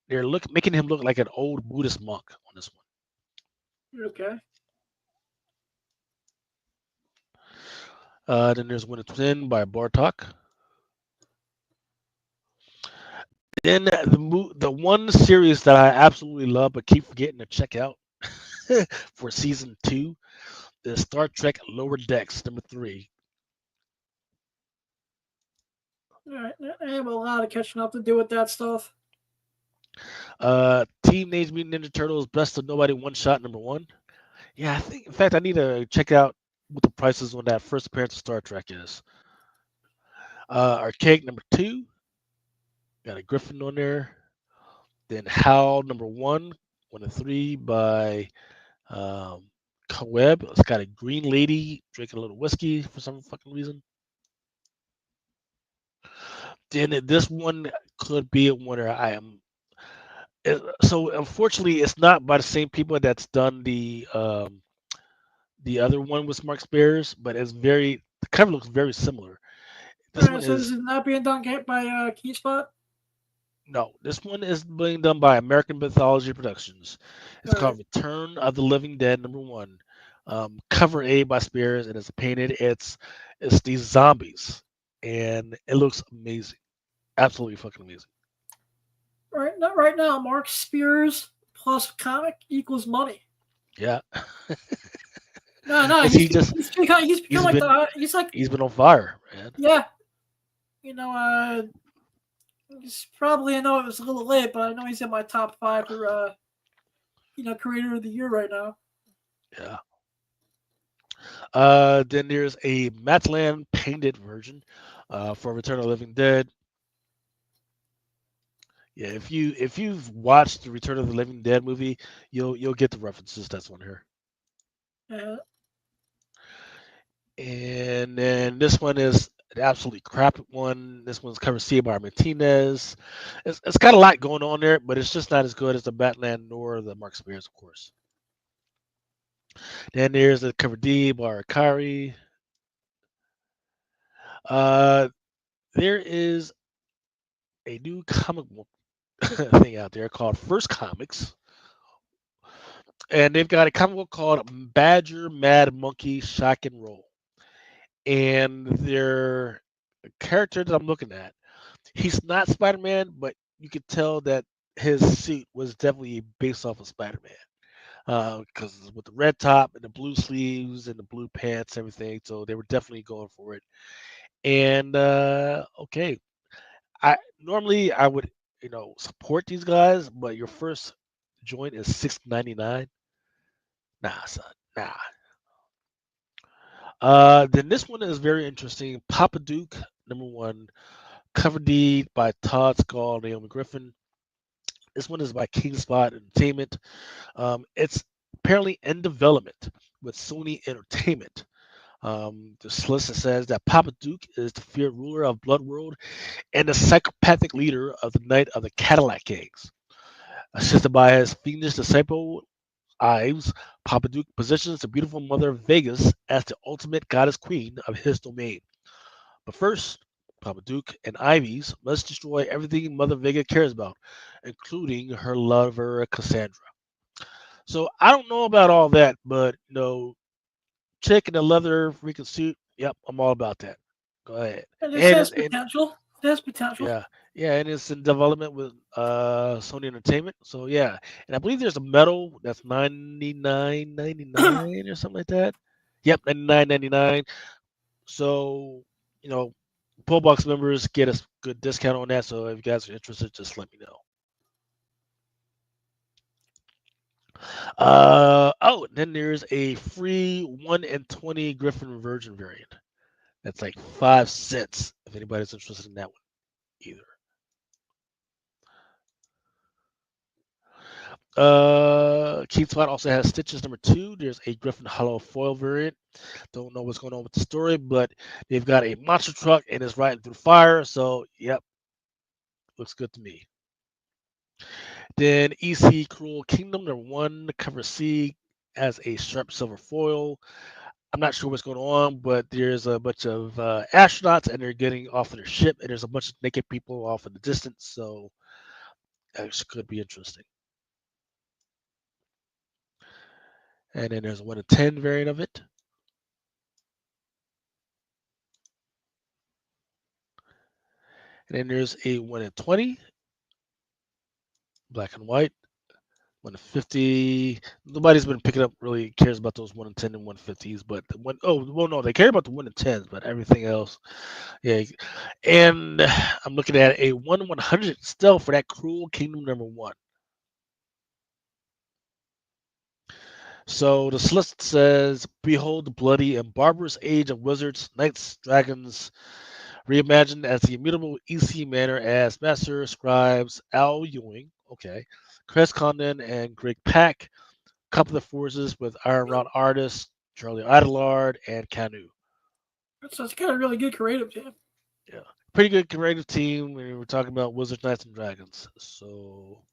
They're making him look like an old Buddhist monk on this one. Okay. Then there's One in 10 by Bartok. Then the one series that I absolutely love but keep forgetting to check out for season 2 is Star Trek Lower Decks number 3. All right, I have a lot of catching up to do with that stuff. Teenage Mutant Ninja Turtles Best of Nobody one shot number 1. Yeah, I think in fact I need to check out what the prices on that first appearance of Star Trek is. Archaic number 2. Got a Griffin on there. Then Howl number 1, 1 and 3 by Webb. It's got a green lady drinking a little whiskey for some fucking reason. Then this one could be a winner. So unfortunately, it's not by the same people that's done the other one with Mark Spears, but the cover looks very similar. This one this is not being done by Keyspot? No, this one is being done by American Mythology Productions. It's called Return of the Living Dead number 1. Cover A by Spears, and it's painted. It's these zombies, and it looks amazing, absolutely fucking amazing. Right now, Mark Spears plus comic equals money. Yeah. No, he's been on fire, man. Yeah. He's probably, I know it was a little late, but I know he's in my top 5 for creator of the year right now. Yeah. Then there's a Matland painted version for Return of the Living Dead. Yeah, if you've watched the Return of the Living Dead movie, you'll get the references that's on here. Uh, And then this one is an absolutely crap one. This one's cover C by Martinez. It's got a lot going on there, but it's just not as good as the Batman nor the Mark Spears, of course. Then there's the cover D by Akari. Uh, there is a new comic book thing out there called First Comics, and they've got a comic book called Badger Mad Monkey Shock and Roll. And their character that I'm looking at, he's not Spider-Man, but you could tell that his suit was definitely based off of Spider-Man. Because with the red top and the blue sleeves and the blue pants, everything, so they were definitely going for it. And okay, I normally I would support these guys, but your first joint is $6.99. Nah, son, nah. Then this one is very interesting. Papa Duke, number one, cover D by Todd Skull, Naomi Griffin. This one is by King Spot Entertainment. It's apparently in development with Sony Entertainment. The solicitor says that Papa Duke is the feared ruler of Blood World and the psychopathic leader of the Night of the Cadillac Gangs. Assisted by his fiendish disciple Ives, Papa Duke positions the beautiful mother of Vegas as the ultimate goddess queen of his domain. But first, Papa Duke and Ives must destroy everything Mother Vega cares about, including her lover Cassandra. So I don't know about all that, but chick in a leather freaking suit. Yep, I'm all about that. Go ahead. and this And has it's and potential. There's potential. yeah, yeah, and it's in development with Sony Entertainment. So yeah, and I believe there's a medal that's 99.99 or something like that. Yep, 99.99. So you know, Pull Box members get a good discount on that. So if you guys are interested, just let me know. Oh, then there's a free 1 in 20 Griffin Virgin variant. That's like 5 cents if anybody's interested in that one either. Keith Spot also has Stitches number two. There's a Griffin Hollow foil variant. Don't know what's going on with the story, but they've got a monster truck and it's riding through fire. So, yep, looks good to me. Then EC Cruel Kingdom number one, cover C, as a sharp silver foil. I'm not sure what's going on, but there's a bunch of astronauts and they're getting off of their ship, and there's a bunch of naked people off in the distance. So, it could be interesting. And then there's a 1 in 10 variant of it. And then there's a 1 in 20, black and white. 1 in 50. Nobody's been picking up, really cares about those 1 in 10 and 150s, but no, they care about the 1 in 10s, but everything else, yeah. And I'm looking at a 1/100 still for that Cruel Kingdom number one. So the list says, "Behold the bloody and barbarous age of wizards, knights, dragons, reimagined as the immutable EC manner as master scribes Al Ewing, okay, Chris Condon, and Greg Pak, couple of forces with Iron Rod artists Charlie Adelard and Canu." So it's got a really good creative team. Yeah, pretty good creative team. We're talking about Wizards, Knights, and Dragons. So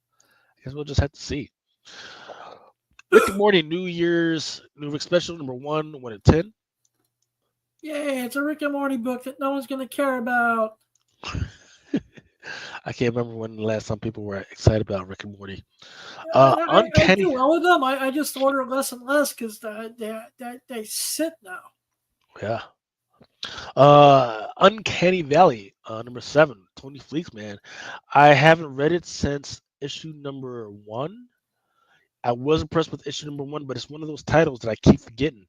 I guess we'll just have to see. Rick and Morty New Year's New Rick Special number 1/10. Yeah, it's a Rick and Morty book that no one's going to care about. I can't remember when the last time people were excited about Rick and Morty. I Uncanny. do well with them. I just order less and less because they sit now. Yeah. Uncanny Valley, number 7, Tony Fleeks, man. I haven't read it since issue number 1. I was impressed with issue number 1, but it's one of those titles that I keep forgetting.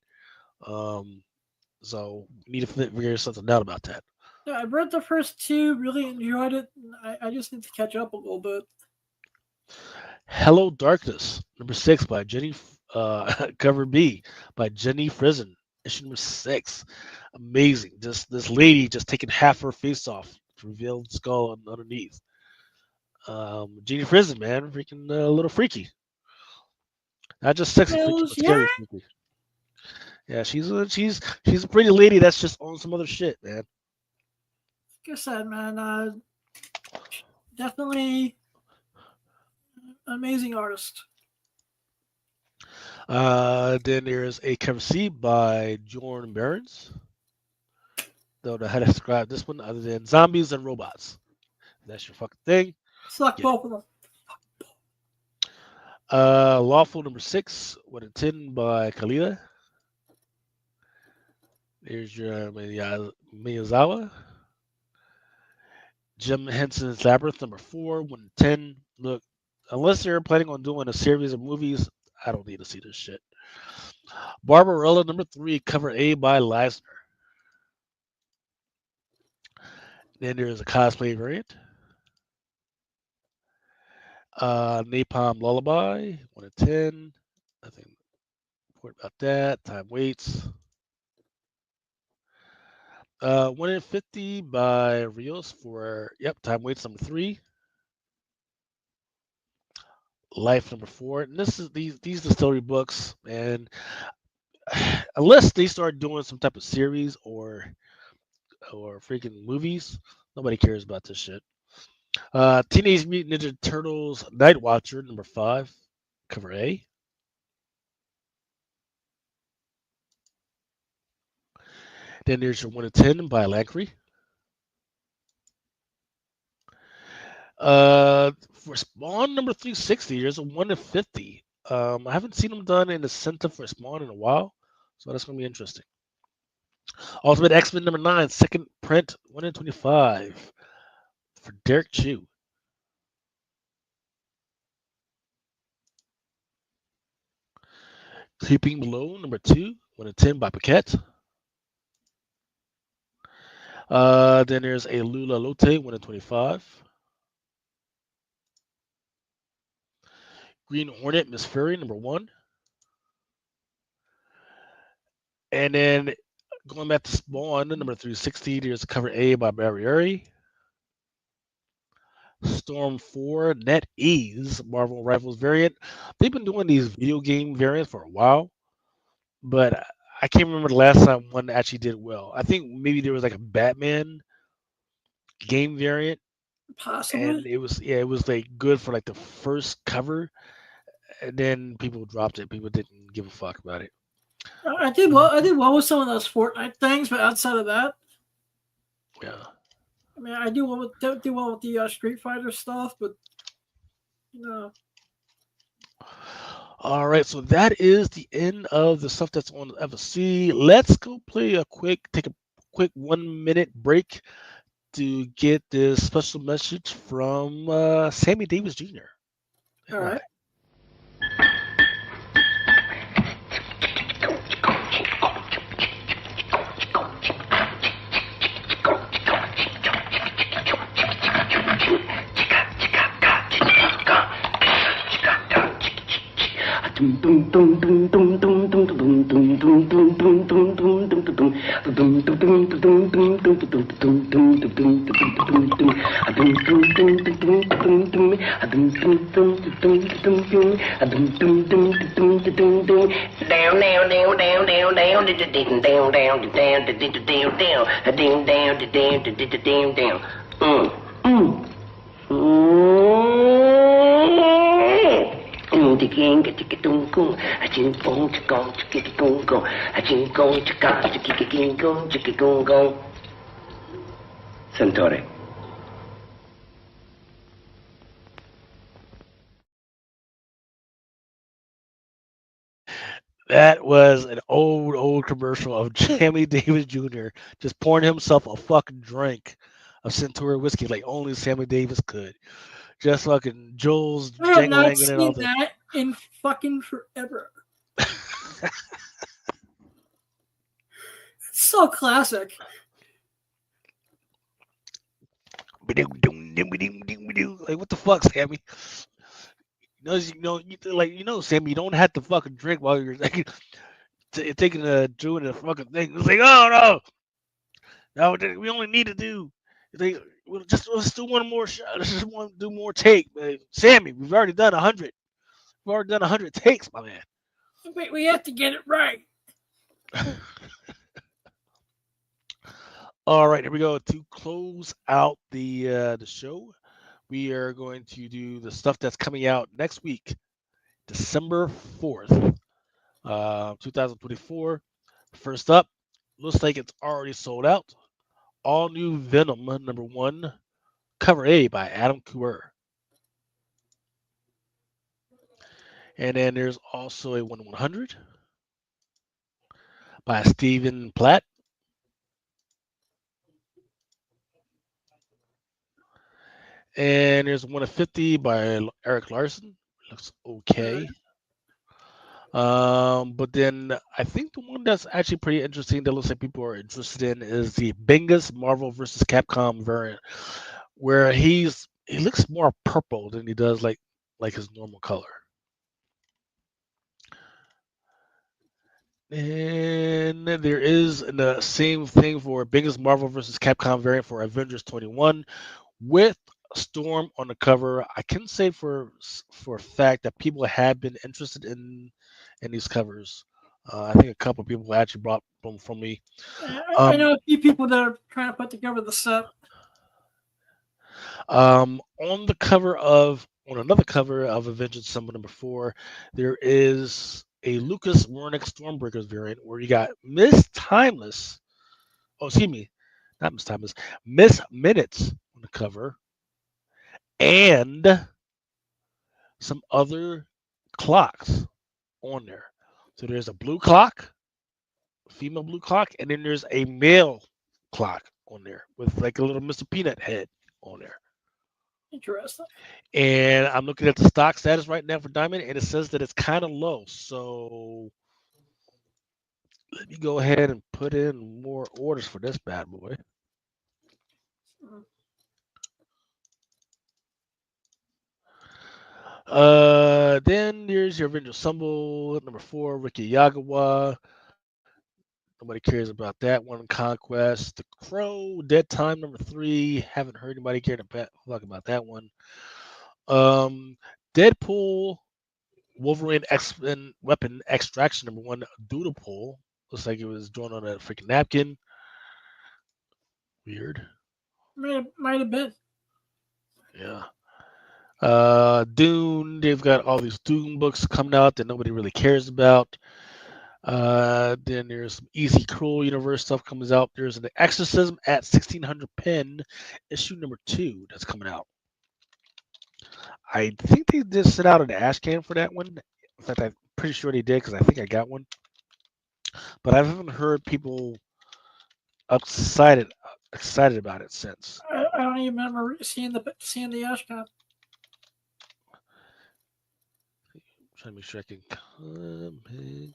So we need to figure something out about that. Yeah, I read the first 2, really enjoyed it. I just need to catch up a little bit. Hello Darkness, number 6 by Jenny, cover B by Jenny Frizen. Issue number 6. Amazing. Just this lady just taking half her face off to reveal the skull underneath. Jeannie Prison, man, freaking a little freaky. Not just sexy freaky, Mills, but yeah. scary freaky. Yeah, she's a pretty lady that's just on some other shit, man. Like I said, man, definitely amazing artist. Then there's a cover C by Jordan Burns. Don't know how to describe this one other than zombies and robots. That's your fucking thing. Select Get both of them. Lawful number 6, 1 in 10 by Kalila. There's your Miyazawa. Jim Henson's Labyrinth number 4, 1 in 10. Look, unless they're planning on doing a series of movies, I don't need to see this shit. Barbarella number 3, cover A by Leisner. Then there's a cosplay variant. Napalm Lullaby, 1 in 10. Nothing important about that. Time waits. 1 in 50 by Rios for time waits number 3. Life number 4. And this is these distillery books, and unless they start doing some type of series or freaking movies, nobody cares about this shit. Teenage Mutant Ninja Turtles Night Watcher number 5, cover A. Then there's your 1 in 10 by Lancry. For Spawn number 360, there's a 1 in 50. I haven't seen them done in the center for Spawn in a while, so that's gonna be interesting. Ultimate X-Men number 9, second print, 1 in 25 for Derek Chu. Creeping Below number 2, 1 in 10 by Paquette. Then there's a Lula Lote, 1 in 25. Green Hornet, Miss Fury, number 1. And then going back to Spawn, number 360, there's a cover A by Barrieri. Storm 4, Net Ease, Marvel Rivals variant. They've been doing these video game variants for a while, but I can't remember the last time one actually did well. I think maybe there was like a Batman game variant, Possibly. and it was like good for like the first cover, and then people dropped it. People didn't give a fuck about it. I did well with some of those Fortnite things, but outside of that, Yeah. I mean, I do well with the Street Fighter stuff, but All right, so that is the end of the stuff that's on the FSC. Let's go take a quick 1-minute break to get this special message from Sammy Davis Jr. All right. Sentore. That was an old commercial of Sammy Davis Jr. just pouring himself a fucking drink of Centauri whiskey like only Sammy Davis could. Just fucking Joel's I have not jangling and all seen that. that in fucking forever. It's so classic. Like, what the fuck, Sammy? Sammy, you don't have to fucking drink while you're like, taking Drew in the fucking thing. It's like, oh no, we only need to do. They let's do one more shot. Let's just do more take, man. Sammy, we've already done 100. We've already done 100 takes, my man. Wait, we have to get it right. All right, here we go. To close out the show, we are going to do the stuff that's coming out next week, December 4th, 2024. First up, looks like it's already sold out. All New Venom #1, cover A by Adam Couer. And then there's also a 1/100 by Stephen Platt. And there's 1/50 by Eric Larson. Looks okay. But then I think the one that's actually pretty interesting that looks like people are interested in is the Bingus Marvel vs. Capcom variant, where he looks more purple than he does like his normal color. And there is the same thing for Bingus Marvel vs. Capcom variant for Avengers 21 with Storm on the cover. I can say for a fact that people have been interested in these covers. I think a couple of people actually brought them from me. I know a few people that are trying to put together the set. On another cover of Avengers #4, there is a Lucas Wernick Stormbreakers variant where you got Miss Timeless. Oh, excuse me, not Miss Timeless. Miss Minutes on the cover, and some other clocks on there. So there's a blue clock, female blue clock, and then there's a male clock on there with like a little Mr. Peanut head on there. Interesting. And I'm looking at the stock status right now for Diamond, and it says that it's kind of low. So let me go ahead and put in more orders for this bad boy. Then there's your Avengers Assemble #4, Ricky Yagawa. Nobody cares about that one. Conquest, The Crow, Dead Time #3. Haven't heard anybody care to talk about that one. Deadpool, Wolverine X-Men Weapon Extraction #1, Doodle Pool. Looks like it was drawn on a freaking napkin. Weird. Might have been. Yeah. Dune, they've got all these Dune books coming out that nobody really cares about. Then there's some Easy Cruel Universe stuff comes out. There's an Exorcism at 1600 pen, issue #2 that's coming out. I think they did sit out an ash can for that one. In fact, I'm pretty sure they did because I think I got one. But I haven't heard people excited about it since. I don't even remember seeing the ash can. Trying to make sure I can come in.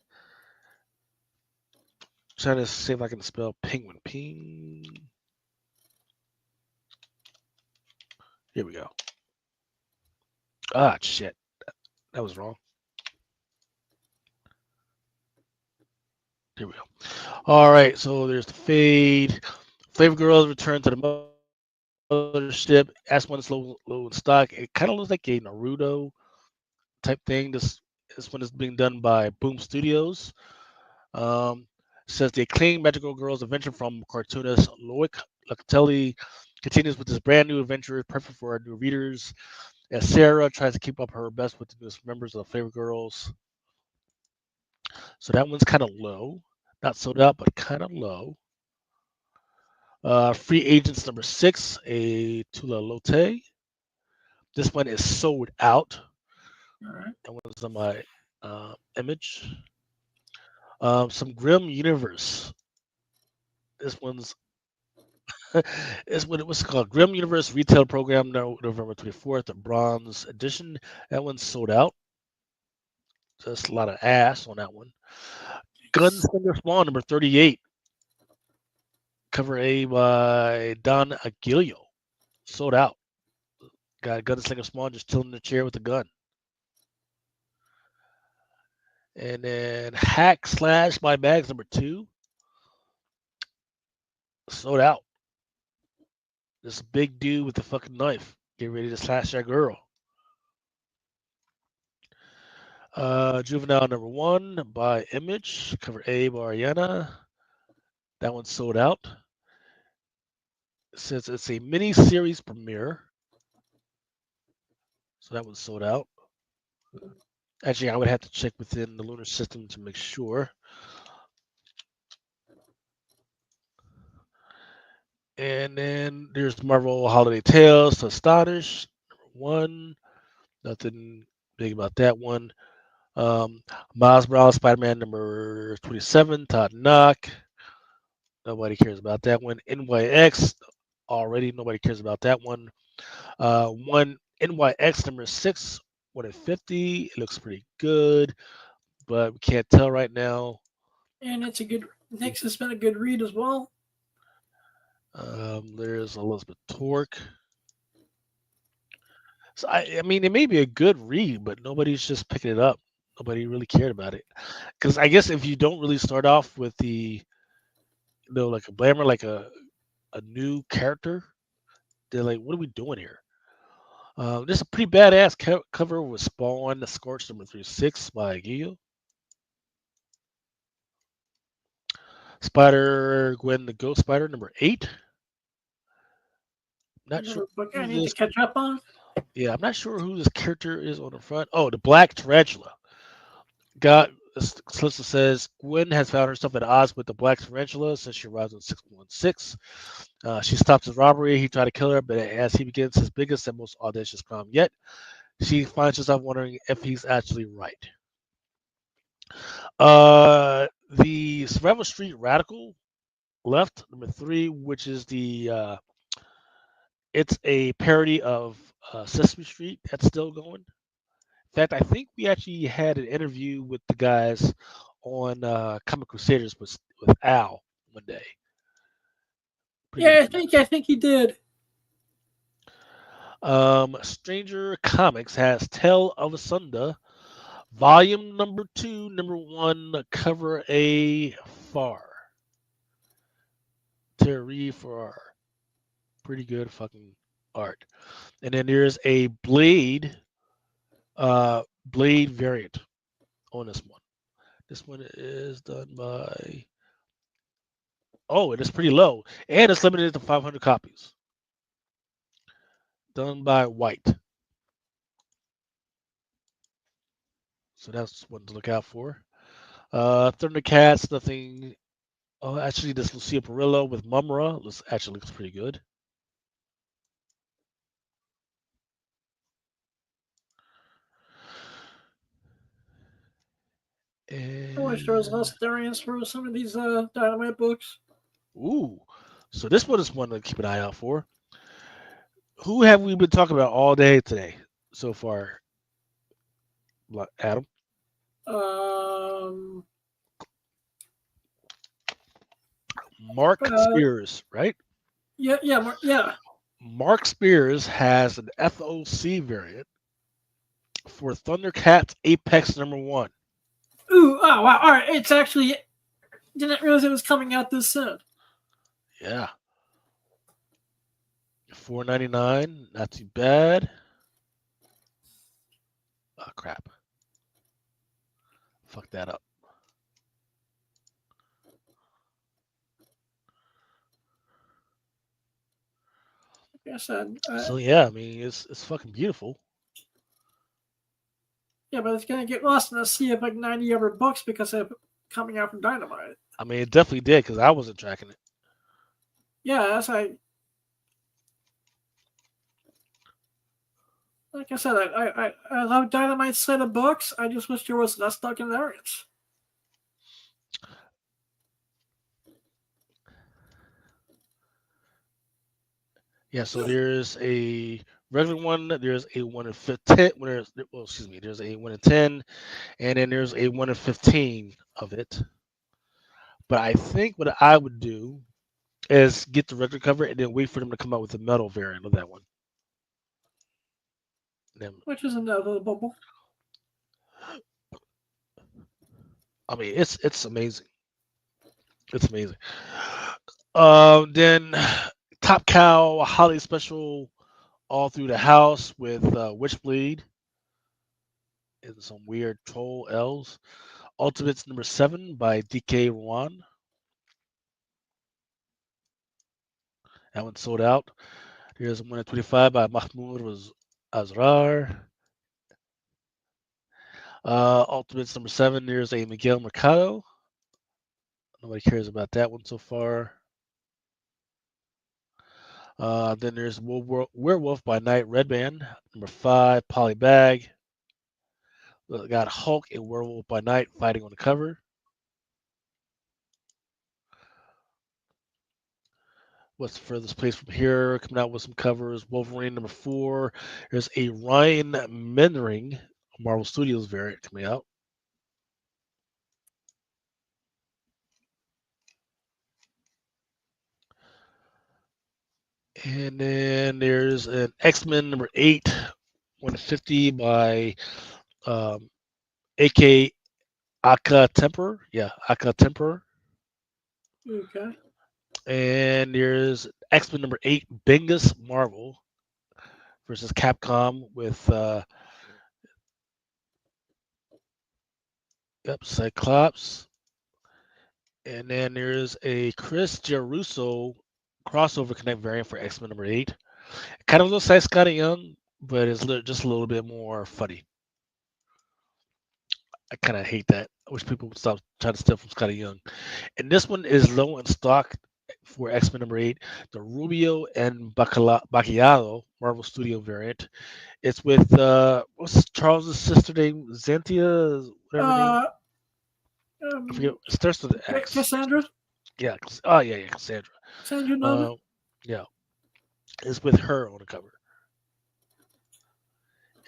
Trying to see if I can spell penguin. Here we go. Ah, shit. That was wrong. Here we go. All right, so there's the Fade. Flavor Girls return to the mothership. S1 low in stock. It kind of looks like a Naruto type thing. This one is being done by Boom Studios. Says the acclaimed magical girls adventure from cartoonist Loic Locatelli continues with this brand new adventure, perfect for our new readers. As Sarah tries to keep up her best with the newest members of the Flavor Girls. So that one's kind of low. Not sold out, but kind of low. Free Agents #6, a Tula Lotte. This one is sold out. All right. That one's on my image. Some Grim Universe. This one's what's called Grim Universe Retail Program, November 24th, the Bronze Edition. That one's sold out. Just a lot of ass on that one. Gunslinger Spawn #38. Cover A by Don Aguilio. Sold out. Got Gunslinger Spawn just chilling in the chair with a gun. And then Hack Slash My Bags number 2 sold out. This big dude with the fucking knife getting ready to slash that girl. Juvenile number 1 by Image, cover A by Ariana. That one sold out. Since it's a mini series premiere, so that one's sold out. Actually, I would have to check within the lunar system to make sure. And then there's Marvel Holiday Tales to Astonish, number 1. Nothing big about that one. Miles Morales Spider-Man number 27, Todd Knock. Nobody cares about that one. NYX, already nobody cares about that one. One NYX number 6, 1 at 50. It looks pretty good, but we can't tell right now. And it's a good. Next has been a good read as well. There's Elizabeth Torque. So I mean, it may be a good read, but nobody's just picking it up. Nobody really cared about it, because I guess if you don't really start off with the, like a Blammer, like a new character, they're like, what are we doing here? This is a pretty badass cover with Spawn, the Scorch number 36 by Gillo. Spider Gwen the Ghost Spider number 8. Not sure. I need to catch up on. Yeah, I'm not sure who this character is on the front. Oh, the Black Tarantula. Solicitor says Gwen has found herself at odds with the Black Tarantula since she arrived in 616. She stops his robbery. He tried to kill her, but as he begins his biggest and most audacious crime yet, she finds herself wondering if he's actually right. The Survival Street Radical Left number 3, which is the it's a parody of Sesame Street that's still going. In fact, I think we actually had an interview with the guys on Comic Crusaders with Al one day. Yeah, I think he did. Stranger Comics has Tale of Asunda, volume number 2, number 1, cover A far. Terry for pretty good fucking art. And then there's a Blade variant on this one. This one is done by, it is pretty low, and it's limited to 500 copies. Done by White. So that's one to look out for. Thundercats, nothing. Oh, actually, this Lucia Perillo with Mumra looks pretty good. I wish there was less variants for some of these Dynamite books. Ooh, so this one is one to keep an eye out for. Who have we been talking about all day today so far, Adam? Mark Spears, right? Yeah. Mark Spears has an FOC variant for Thundercats Apex number 1. Ooh, oh wow! All right, it's actually didn't realize it was coming out this soon. Yeah, $4.99, not too bad. Oh crap! Fuck that up. So yeah, I mean it's fucking beautiful. Yeah, but it's gonna get lost in the sea of like 90 other books because of coming out from Dynamite. I mean, it definitely did because I wasn't tracking it. Yeah, that's like I said, I love Dynamite's set of books. I just wish there was less Duncan variants. Yeah, so there's a regular one, there's a 1 in 15, there's a 1 in 10, and then there's a 1 in 15 of it. But I think what I would do is get the regular cover and then wait for them to come out with the metal variant of that one. Which is inevitable. I mean, it's amazing. It's amazing. Then Top Cow holiday special all through the house with Witchblade and some weird troll elves. Ultimates number 7 by DK Rwan. That one sold out. Here's 125 by Mahmoud Azrar. Ultimates number 7. There's a Miguel Mercado. Nobody cares about that one so far. Then there's Werewolf by Night Red Band. Number 5, Polybag. Got Hulk and Werewolf by Night fighting on the cover. What's the furthest place from here? Coming out with some covers. Wolverine number 4. There's a Ryan Menring Marvel Studios variant coming out. And then there's an X-Men number 8, 150 by AK Aka Temper. Yeah, Aka Temper. Okay. And there's X-Men number 8, Bingus Marvel versus Capcom with Cyclops. And then there's a Chris Geruso crossover connect variant for X-Men number 8. It kind of looks like Scotty Young, but it's just a little bit more funny. I kind of hate that. I wish people would stop trying to steal from Scotty Young. And this one is low in stock for X-Men number 8, the Rubio and Bacallado Marvel Studio variant. It's with what's Charles's sister name? Xanthia, whatever her name. I forget. It starts with an X. Cassandra. Yeah. Oh yeah, Cassandra. Cassandra Nova. Yeah. It's with her on the cover.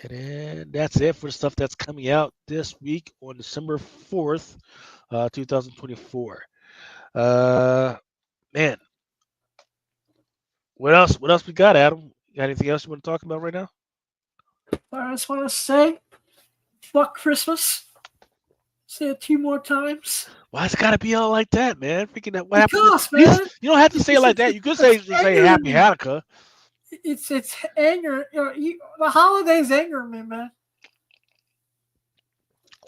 And then that's it for the stuff that's coming out this week on December 4th, 2024. Man. What else we got, Adam? Got anything else you want to talk about right now? I just want to say, fuck Christmas. Say it 2 more times. Why it's got to be all like that, man? Freaking that. What because, man. You don't have to say it like that. You could say Happy Hanukkah. It's anger. The holidays anger me, man.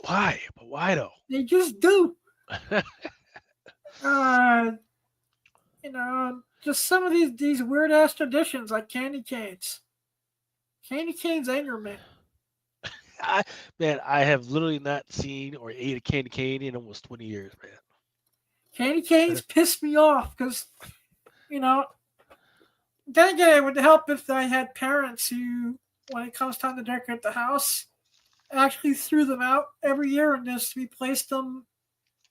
Why? But why though? They just do. Just some of these weird ass traditions like candy canes. Candy canes anger me. I have literally not seen or ate a candy cane in almost 20 years, man. Candy canes piss me off because, then again, it would help if I had parents who, when it comes time to decorate the house, actually threw them out every year and just replaced them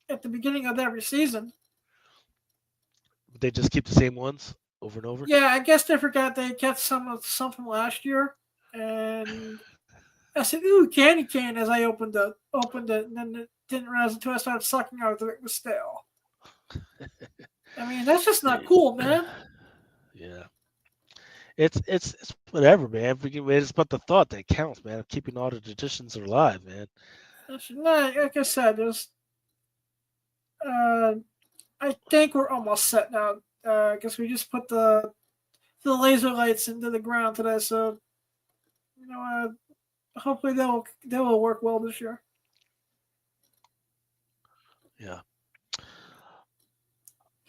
at the beginning of every season. They just keep the same ones over and over? Yeah, I guess they forgot they kept some from last year. And I said, ooh, candy cane, as I opened it, and then it didn't realize until I started sucking out that it was stale. I mean, that's just not cool, man. Yeah. It's whatever, man. It's about the thought that counts, man. Keeping all the traditions alive, man. Like I said, there's I think we're almost set now. I guess we just put the laser lights into the ground today, so hopefully they'll work well this year. Yeah.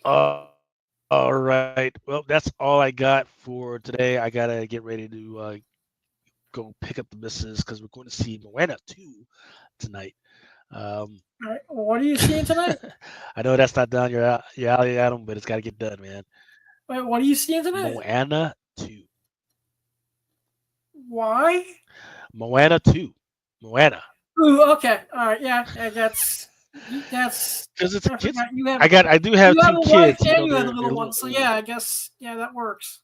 All right. Well, that's all I got for today. I gotta get ready to go pick up the missus because we're going to see Moana 2 tonight. All right. What are you seeing tonight? I know that's not down your alley, Adam, but it's got to get done, man. Wait, what are you seeing tonight? Moana 2. Why? Moana 2. Moana. Ooh, okay. All right. Yeah, that's because it's kids. I do have 2 kids. And you have a little one, so yeah, I guess that works.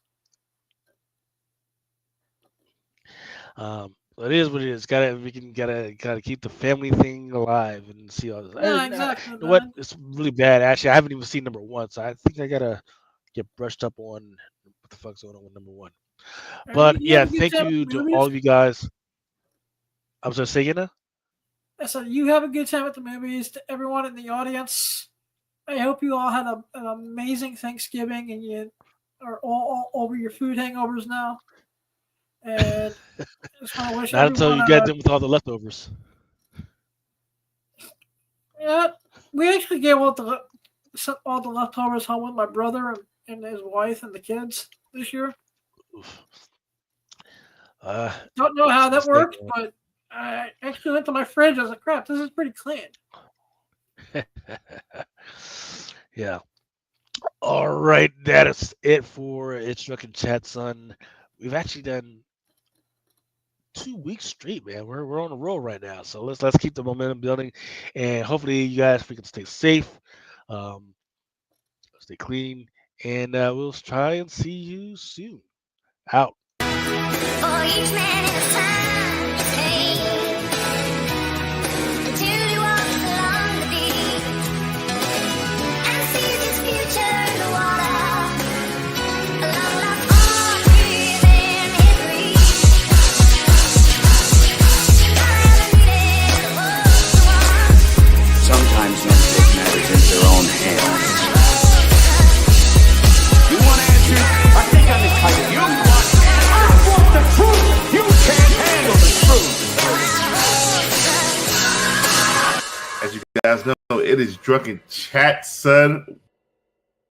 It is what it is. Gotta keep the family thing alive and see all this. Yeah, exactly. You know what? It's really bad. Actually, I haven't even seen number 1, so I think I gotta get brushed up on what the fuck's going on with number 1. But yeah, thank you to all of you guys. I was gonna say, So you have a good time at the movies. To everyone in the audience, I hope you all had an amazing Thanksgiving and you are all over your food hangovers now. And I just want to wish Not until everyone you get them with all the leftovers. Yeah, we actually gave all the leftovers home with my brother and his wife and the kids this year. Don't know how that worked, but I actually went to my fridge. I was like, crap, this is pretty clean. Yeah. All right, that is it for It's Drunken Chat, son. We've actually done 2 weeks straight, man. We're on a roll right now, so let's keep the momentum building, and hopefully you guys can stay safe, stay clean, and we'll try and see you soon. Out. For each man in his time to take, until he walks along the beach and sees his future in the water, along the arm within his reach. I haven't needed one. Sometimes men take matters into their own hands. You want answers? I think I'm entitled. You want answers? I want the truth. You can't handle the truth. As you guys know, it is Drunken Chat, son.